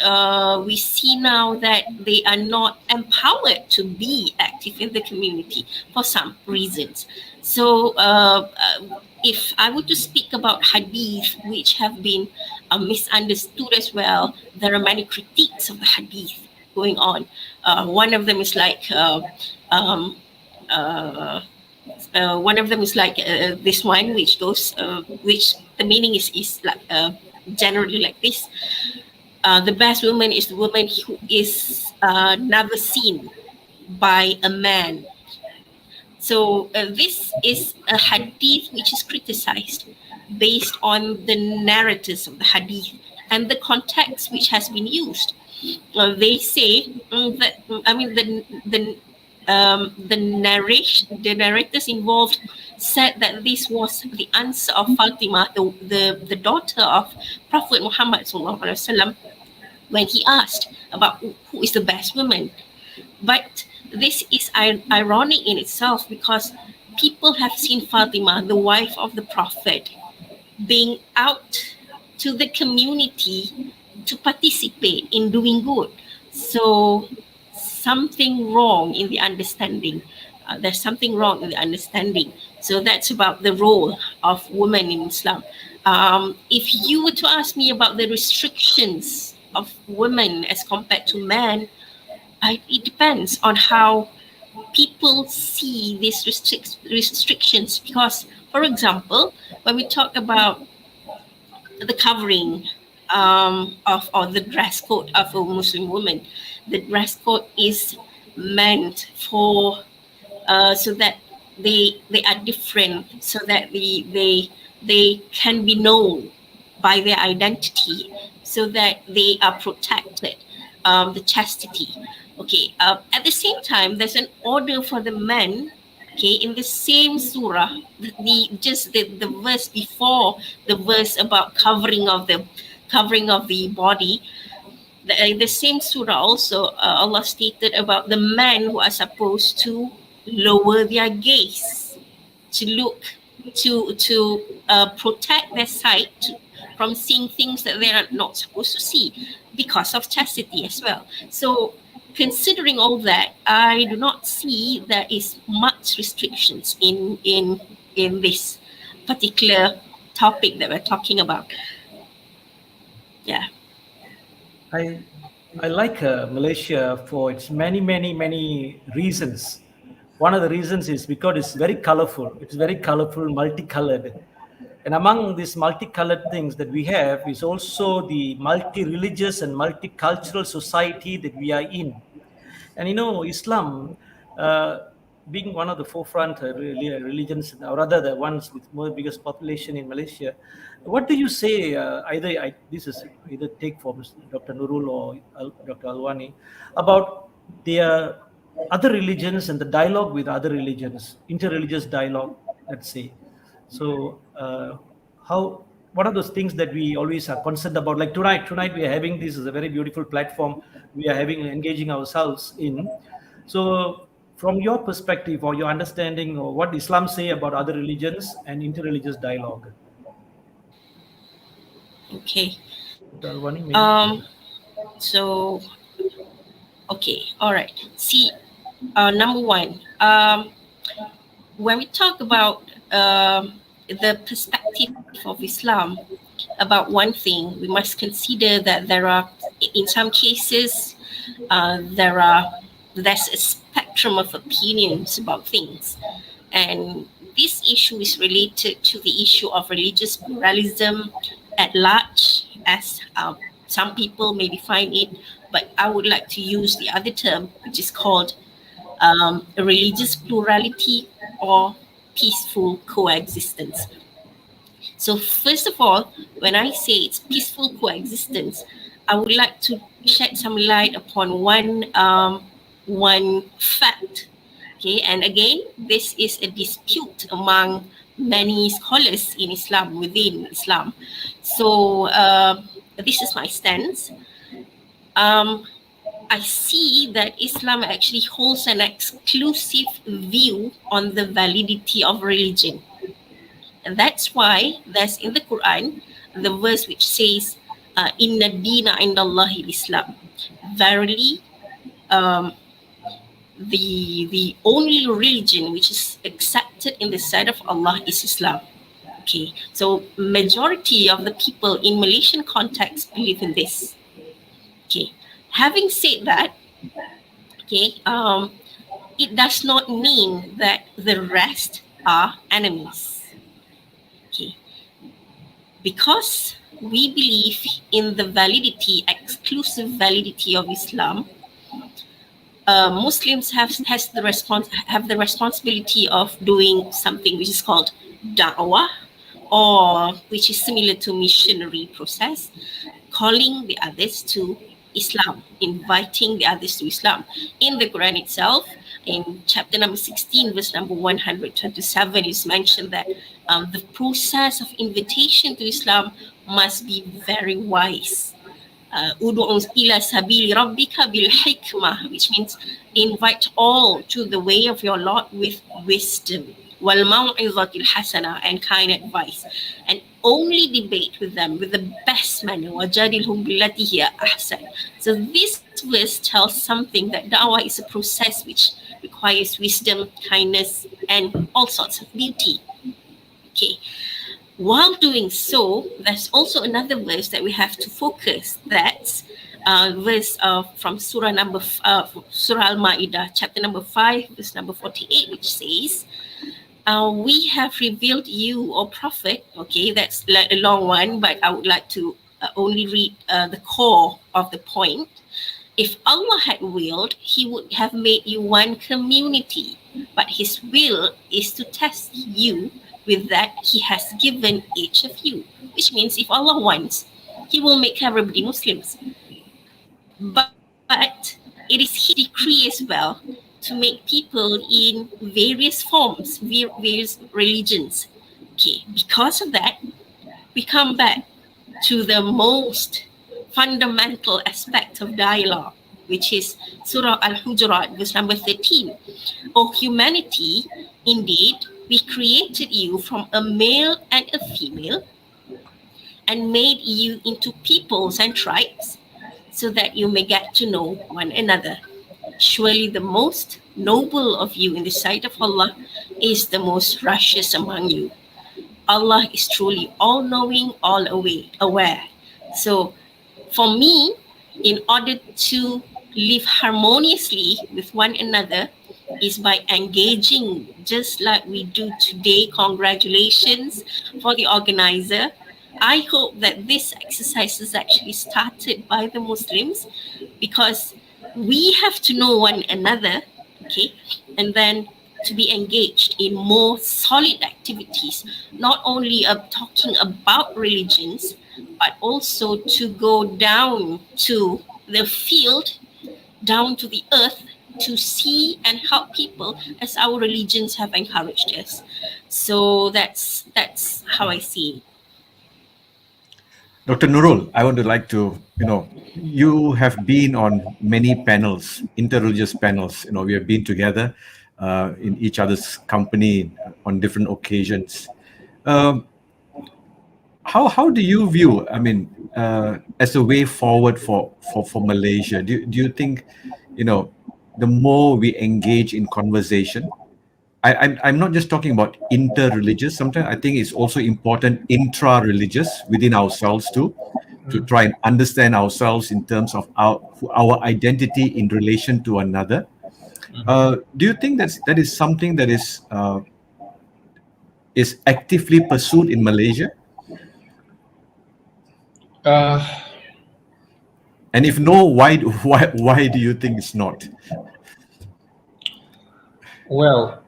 we see now that they are not empowered to be active in the community for some reasons. So if I were to speak about hadith which have been misunderstood as well, there are many critiques of the hadith going on. One of them is like this one, which goes, which the meaning is like generally like this: the best woman is the woman who is never seen by a man. So this is a hadith which is criticized based on the narratives of the hadith and the context which has been used. They say that, I mean, the narrators involved said that this was the answer of Fatima, the daughter of Prophet Muhammad sallallahu alaihi wasallam, when he asked about who is the best woman. But this is ironic in itself, because people have seen Fatima, the wife of the Prophet, being out to the community to participate in doing good. So something wrong in the understanding. There's something wrong in the understanding. So that's about the role of women in Islam. If you were to ask me about the restrictions of women as compared to men, it depends on how people see these restrictions. Because, for example, when we talk about the covering or the dress code of a Muslim woman, the dress code is meant for so that they are different, so that they can be known by their identity, so that they are protected, the chastity. Okay. At the same time, there's an order for the men. Okay, in the same surah, the verse before the verse about covering of the body, in the same surah also, Allah stated about the men who are supposed to lower their gaze, to look, to protect their sight from seeing things that they are not supposed to see, because of chastity as well. So, considering all that, I do not see there is much restrictions in this particular topic that we're talking about. Yeah. I like Malaysia for its many reasons. One of the reasons is because it's very colorful. It's very colorful, multicolored. And among these multicolored things that we have is also the multi-religious and multicultural society that we are in. And Islam, being one of the forefront religions, or rather the ones with biggest population in Malaysia, what do you say? This is either take from Dr. Nurul or Dr. Alwani about their other religions and the dialogue with other religions, interreligious dialogue, let's say. So, what are those things that we always are concerned about? Like tonight we are having this is a very beautiful platform. We are engaging ourselves in. So, from your perspective or your understanding, or what Islam say about other religions and interreligious dialogue? Okay. Dr. Alwani, maybe? So, okay, all right. See, number one, when we talk about the perspective of Islam about one thing, we must consider that there are, in some cases, there's a spectrum of opinions about things, and this issue is related to the issue of religious pluralism at large, as some people may define it, but I would like to use the other term, which is called religious plurality or peaceful coexistence. So first of all, when I say it's peaceful coexistence, I would like to shed some light upon one fact. Okay, and again, this is a dispute among many scholars in Islam, within Islam. So this is my stance. I see that Islam actually holds an exclusive view on the validity of religion. And that's why there's in the Quran the verse which says, Inna dina indallahi Islam. Verily, the only religion which is accepted in the sight of Allah is Islam. Okay, so majority of the people in Malaysian context believe in this. Okay, having said that, okay, it does not mean that the rest are enemies. Okay, because we believe in the validity, exclusive validity of Islam, Muslims have the responsibility of doing something which is called da'wah, or which is similar to missionary process, calling the others to Islam, inviting the others to Islam. In the Quran itself, in chapter number 16, verse number 127, is mentioned that the process of invitation to Islam must be very wise. Udu'u ila sabili rabbika bil hikmah, which means invite all to the way of your Lord with wisdom. Wal maw'izatil hasana, and kind advice. And only debate with them with the best manner. Wajadilhum billati hiya ahsan. So this verse tells something that da'wah is a process which requires wisdom, kindness, and all sorts of beauty. Okay. While doing so, there's also another verse that we have to focus. That's verse from Surah Al-Ma'idah, chapter number 5, verse number 48, which says, we have revealed you, O Prophet. Okay, that's a long one, but I would like to only read the core of the point. If Allah had willed, He would have made you one community, but His will is to test you with that He has given each of you. Which means if Allah wants, He will make everybody Muslims. But it is His decree as well to make people in various forms, various religions. Okay, because of that, we come back to the most fundamental aspect of dialogue, which is Surah Al-Hujurat, verse number 13. O humanity, indeed, we created you from a male and a female and made you into peoples and tribes so that you may get to know one another. Surely the most noble of you in the sight of Allah is the most righteous among you. Allah is truly all-knowing, all-aware. So for me, in order to live harmoniously with one another, is by engaging just like we do today. Congratulations for the organizer. I hope that this exercise is actually started by the Muslims, because we have to know one another, okay, and then to be engaged in more solid activities, not only of talking about religions, but also to go down to the field, down to the earth, to see and help people as our religions have encouraged us. So that's how I see it. Dr. Nurul, I would like to, you have been on many panels, interreligious panels. We have been together in each other's company on different occasions. How do you view, as a way forward for Malaysia? Do you think, the more we engage in conversation, I'm not just talking about inter-religious. Sometimes I think it's also important intra-religious within ourselves too, to try and understand ourselves in terms of our identity in relation to another. Do you think that is something that is actively pursued in Malaysia? And if no, why do you think it's not? Well,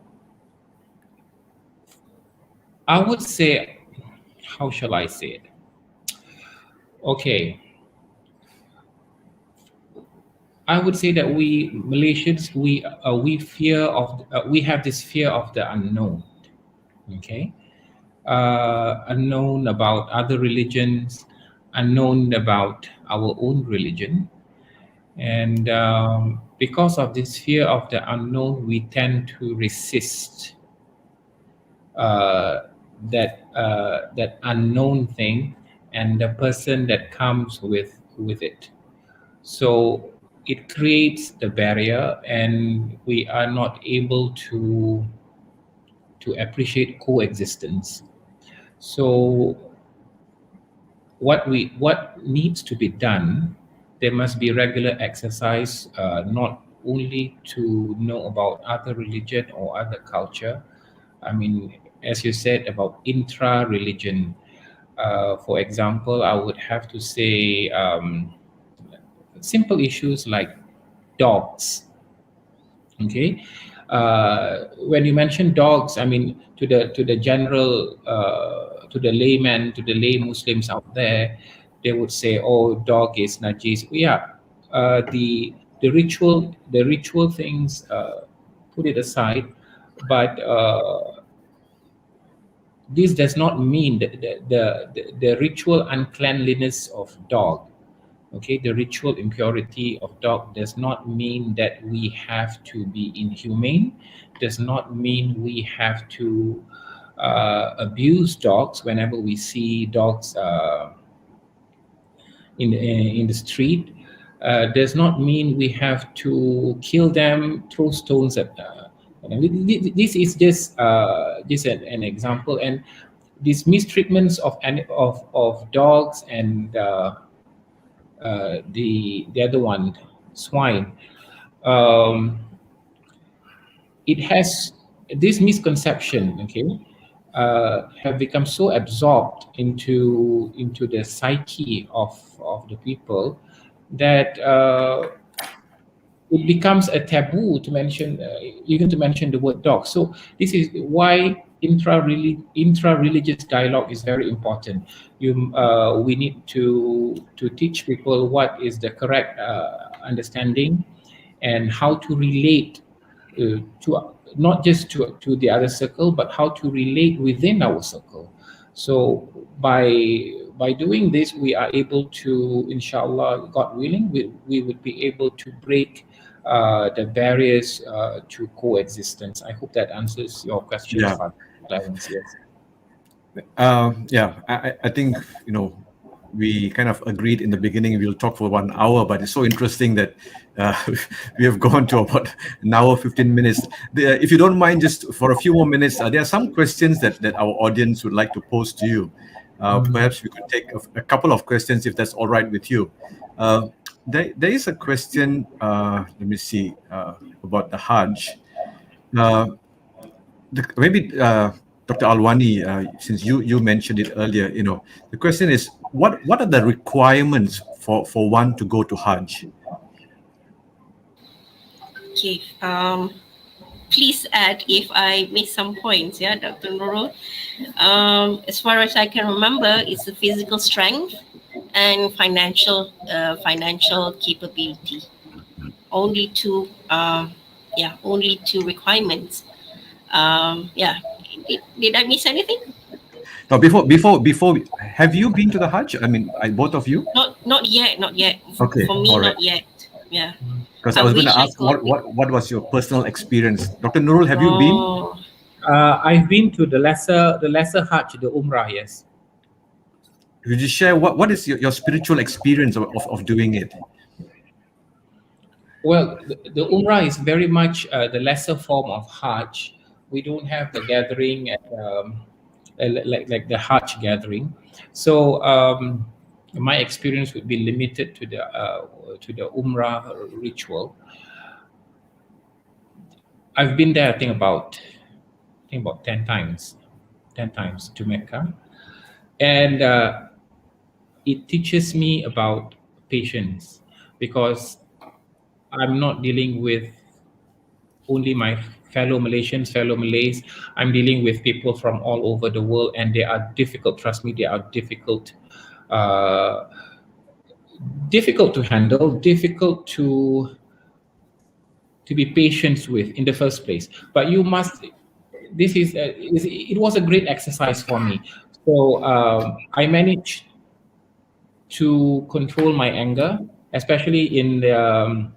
I would say, how shall I say it? Okay. I would say that we Malaysians, we have this fear of the unknown. Okay. Unknown about other religions, unknown about our own religion. And because of this fear of the unknown, we tend to resist that unknown thing and the person that comes with it. So it creates the barrier, and we are not able to appreciate coexistence. So what needs to be done, there must be regular exercise, not only to know about other religion or other culture. As you said about intra-religion, for example, I would have to say simple issues like dogs. Okay, when you mention dogs, to the general, to the layman, to the lay Muslims out there, they would say, "Oh, dog is najis." Yeah, the ritual things, put it aside, but this does not mean that the ritual uncleanliness of dog. Okay, the ritual impurity of dog does not mean that we have to be inhumane, does not mean we have to abuse dogs whenever we see dogs in the street, does not mean we have to kill them, throw stones at this is just an example. And these mistreatments of dogs and the other one, swine, it has this misconception, okay, have become so absorbed into the psyche of the people that it becomes a taboo to mention, even to mention the word dog. So this is why intra-religious dialogue is very important. We need to teach people what is the correct understanding and how to relate to not just to the other circle, but how to relate within our circle. So by doing this, we are able to, inshallah, God willing, we would be able to break the barriers to coexistence. I hope that answers your question. Yeah. Clarence, yes. I think we kind of agreed in the beginning we'll talk for 1 hour, but it's so interesting that we have gone to about an hour 15 minutes. If you don't mind, just for a few more minutes, there are some questions that our audience would like to pose to you. Perhaps we could take a couple of questions if that's all right with you. There is a question, let me see, about the Hajj. Maybe Dr. Alwani, since you mentioned it earlier, the question is, what are the requirements for one to go to Hajj? Okay. Please add if I miss some points, yeah, Dr. Nurul. As far as I can remember, it's the physical strength and financial capability. Only two, only two requirements. Yeah. Did I miss anything? Now, before, have you been to the Hajj? I mean, both of you? Not yet. Okay, For me, all right. not yet. Yeah. Because I was going to wish I ask could. what was your personal experience, Dr. Nurul? Have you been? Oh, I've been to the lesser Hajj, the Umrah, yes. Could you share what is your spiritual experience of doing it? Well, the Umrah is very much the lesser form of Hajj. We don't have the gathering at, like the Hajj gathering. So my experience would be limited to the Umrah ritual. I've been there, I think about 10 times to Mecca, and it teaches me about patience, because I'm not dealing with only my fellow Malaysians, fellow Malays. I'm dealing with people from all over the world, and they are difficult. Trust me, they are difficult. Difficult to handle, difficult to be patient with in the first place. But you must. It was a great exercise for me. So I managed to control my anger, especially in the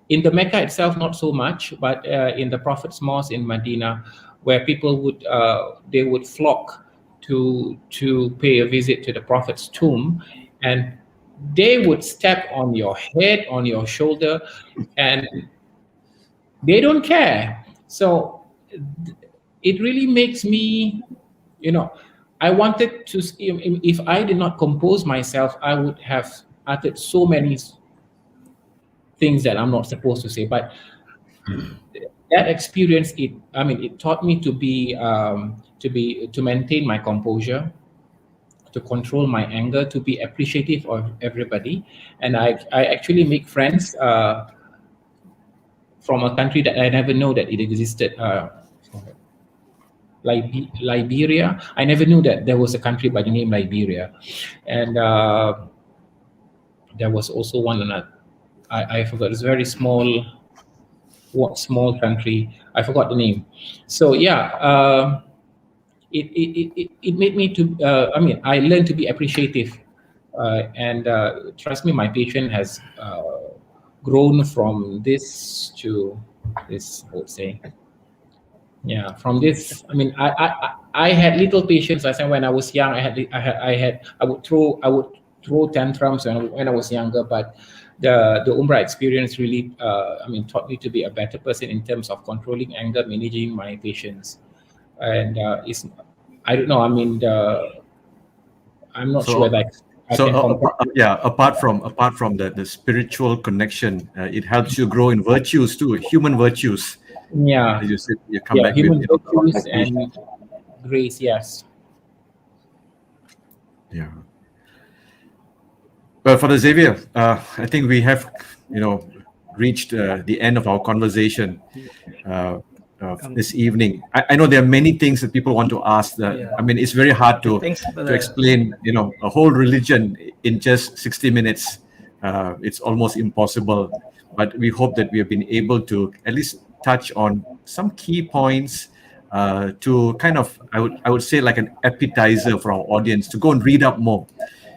Mecca itself, not so much, but in the Prophet's Mosque in Medina, where people would flock to pay a visit to the Prophet's tomb, and they would step on your head, on your shoulder, and they don't care. So it really makes me, I wanted to, if I did not compose myself, I would have uttered so many things that I'm not supposed to say. But that experience, it taught me to maintain my composure, to control my anger, to be appreciative of everybody. And I actually make friends from a country that I never know that it existed. Liberia. I never knew that there was a country by the name Liberia, and there was also one another. I forgot. It's a very small country. I forgot the name. So yeah, it made me to. I learned to be appreciative, and trust me, my patience has grown from this to this. I would say. Yeah, from this, I had little patience. I said when I was young, I would throw tantrums when I was younger. But the Umrah experience really, taught me to be a better person in terms of controlling anger, managing my patience, and I don't know. I'm not sure whether I can compare. Apart from the spiritual connection, it helps you grow in virtues too, human virtues. Yeah, you said, you come back human with virtues and grace. Yes. Yeah. Well, Father Xavier, I think we have, reached the end of our conversation this evening. I know there are many things that people want to ask. It's very hard to explain, a whole religion in just 60 minutes. It's almost impossible. But we hope that we have been able to at least touch on some key points to kind of, I would say, like an appetizer for our audience to go and read up more.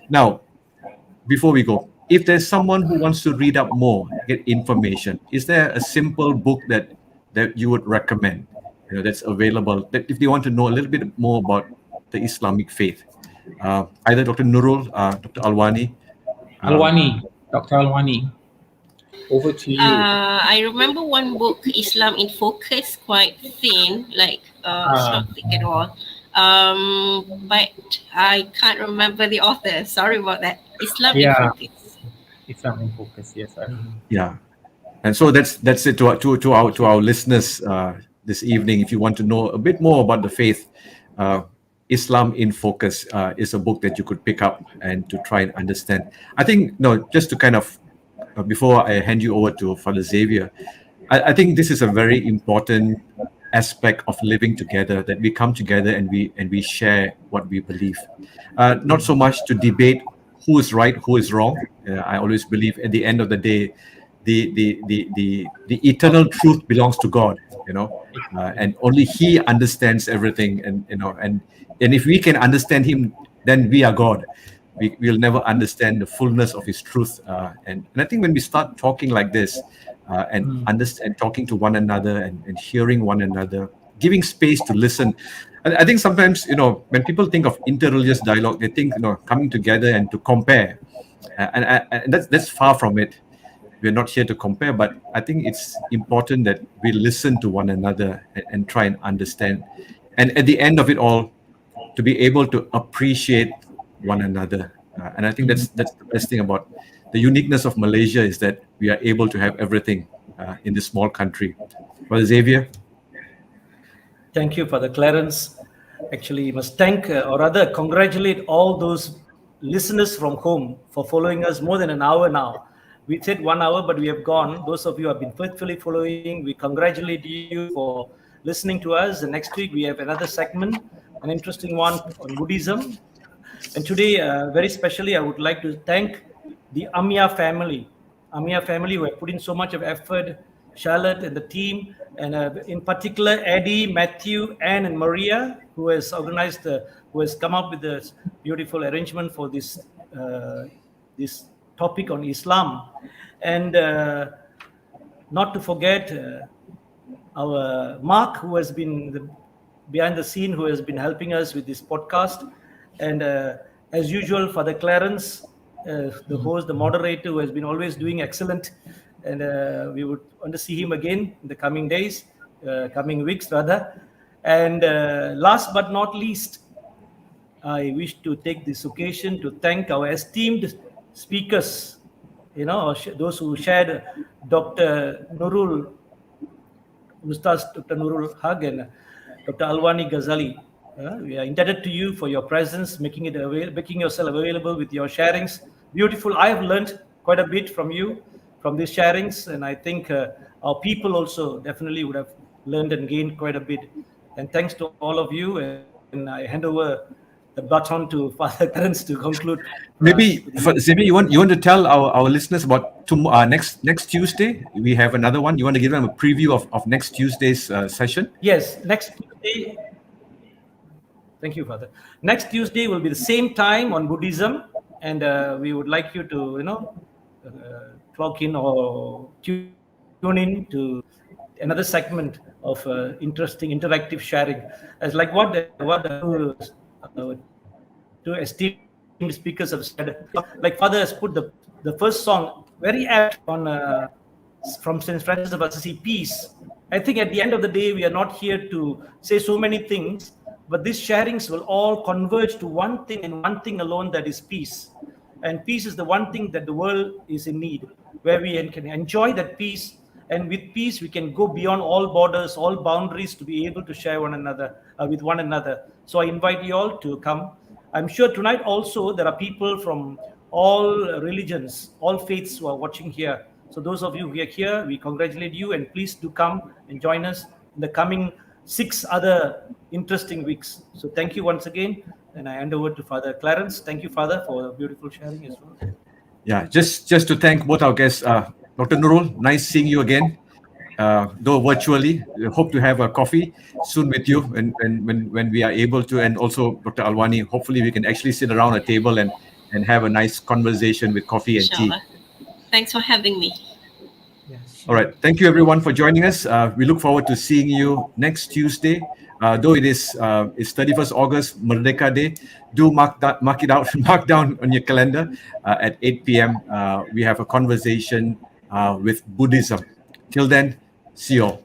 Now, before we go, if there's someone who wants to read up more, get information, is there a simple book that you would recommend, that's available, that if they want to know a little bit more about the Islamic faith? Either Dr. Nurul, Dr. Alwani. Dr. Alwani. Over to you. I remember one book, Islam in Focus, quite thin, it's not thick at all. But I can't remember the author. Sorry about that. Islam in Focus. Islam in Focus, yes. Yeah, and so that's it to our listeners this evening. If you want to know a bit more about the faith, Islam in Focus is a book that you could pick up and to try and understand. I think, just to kind of, before I hand you over to Father Xavier, I think this is a very important aspect of living together, that we come together and we share what we believe. Not so much to debate who is right, who is wrong. I always believe at the end of the day, the eternal truth belongs to God, and only He understands everything, and if we can understand Him, then we are God. We'll never understand the fullness of His truth, and I think when we start talking like this, and understand, talking to one another, and hearing one another, giving space to listen. I think sometimes, when people think of interreligious dialogue, they think, coming together and to compare, and that's far from it. We're not here to compare, but I think it's important that we listen to one another and try and understand, and at the end of it all, to be able to appreciate one another. And I think that's the best thing about the uniqueness of Malaysia, is that we are able to have everything in this small country. Brother Xavier? Thank you, Father Clarence. Actually, you must thank, or rather congratulate all those listeners from home for following us more than an hour now. We said 1 hour, but we have gone. Those of you who have been faithfully following, we congratulate you for listening to us. And next week, we have another segment, an interesting one on Buddhism. And today, very specially, I would like to thank the AMEIA family. AMEIA family who have put in so much of effort, Charlotte and the team, and in particular, Eddie, Matthew, Anne, and Maria, who has organized, who has come up with this beautiful arrangement for this this topic on Islam. And not to forget our Mark, who has been behind the scene, who has been helping us with this podcast. And as usual, Father Clarence, the host, the moderator, who has been always doing excellent. And we would want to see him again in the coming days, coming weeks rather. And last but not least, I wish to take this occasion to thank our esteemed speakers, those who shared Dr. Nurul, Ustaz Dr. Nurul Haq and Dr. Alwani Ghazali. We are indebted to you for your presence, making yourself available with your sharings. Beautiful. I have learned quite a bit from you, from these sharings, and I think our people also definitely would have learned and gained quite a bit. And thanks to all of you, and I hand over the baton to Father Clarence to conclude. Maybe, Xavier, you want to tell our listeners about next Tuesday? We have another one. You want to give them a preview of next Tuesday's session? Yes, next Tuesday. Thank you, Father. Next Tuesday will be the same time on Buddhism, and we would like you to, clock in or tune in to another segment of interesting interactive sharing, as like what two esteemed speakers have said. Like Father has put the first song very apt on from Saint Francis of Assisi, peace. I think at the end of the day, we are not here to say so many things, but these sharings will all converge to one thing and one thing alone, that is peace. And peace is the one thing that the world is in need, where we can enjoy that peace. And with peace, we can go beyond all borders, all boundaries, to be able to share one another with one another. So I invite you all to come. I'm sure tonight also there are people from all religions, all faiths who are watching here. So those of you who are here, we congratulate you, and please do come and join us in the coming 6 other interesting weeks. So thank you once again, and I hand over to Father Clarence. Thank you, Father, for the beautiful sharing as well. Yeah, just to thank both our guests. Dr. Nurul, nice seeing you again, though virtually. We hope to have a coffee soon with you when we are able to, and also Dr. Alwani, hopefully we can actually sit around a table and have a nice conversation with coffee and tea. Thanks for having me. Yes. All right. Thank you, everyone, for joining us. We look forward to seeing you next Tuesday. Though it's 31st August, Merdeka Day, do mark down on your calendar at 8 p.m. We have a conversation with Buddhism. Till then, see you all.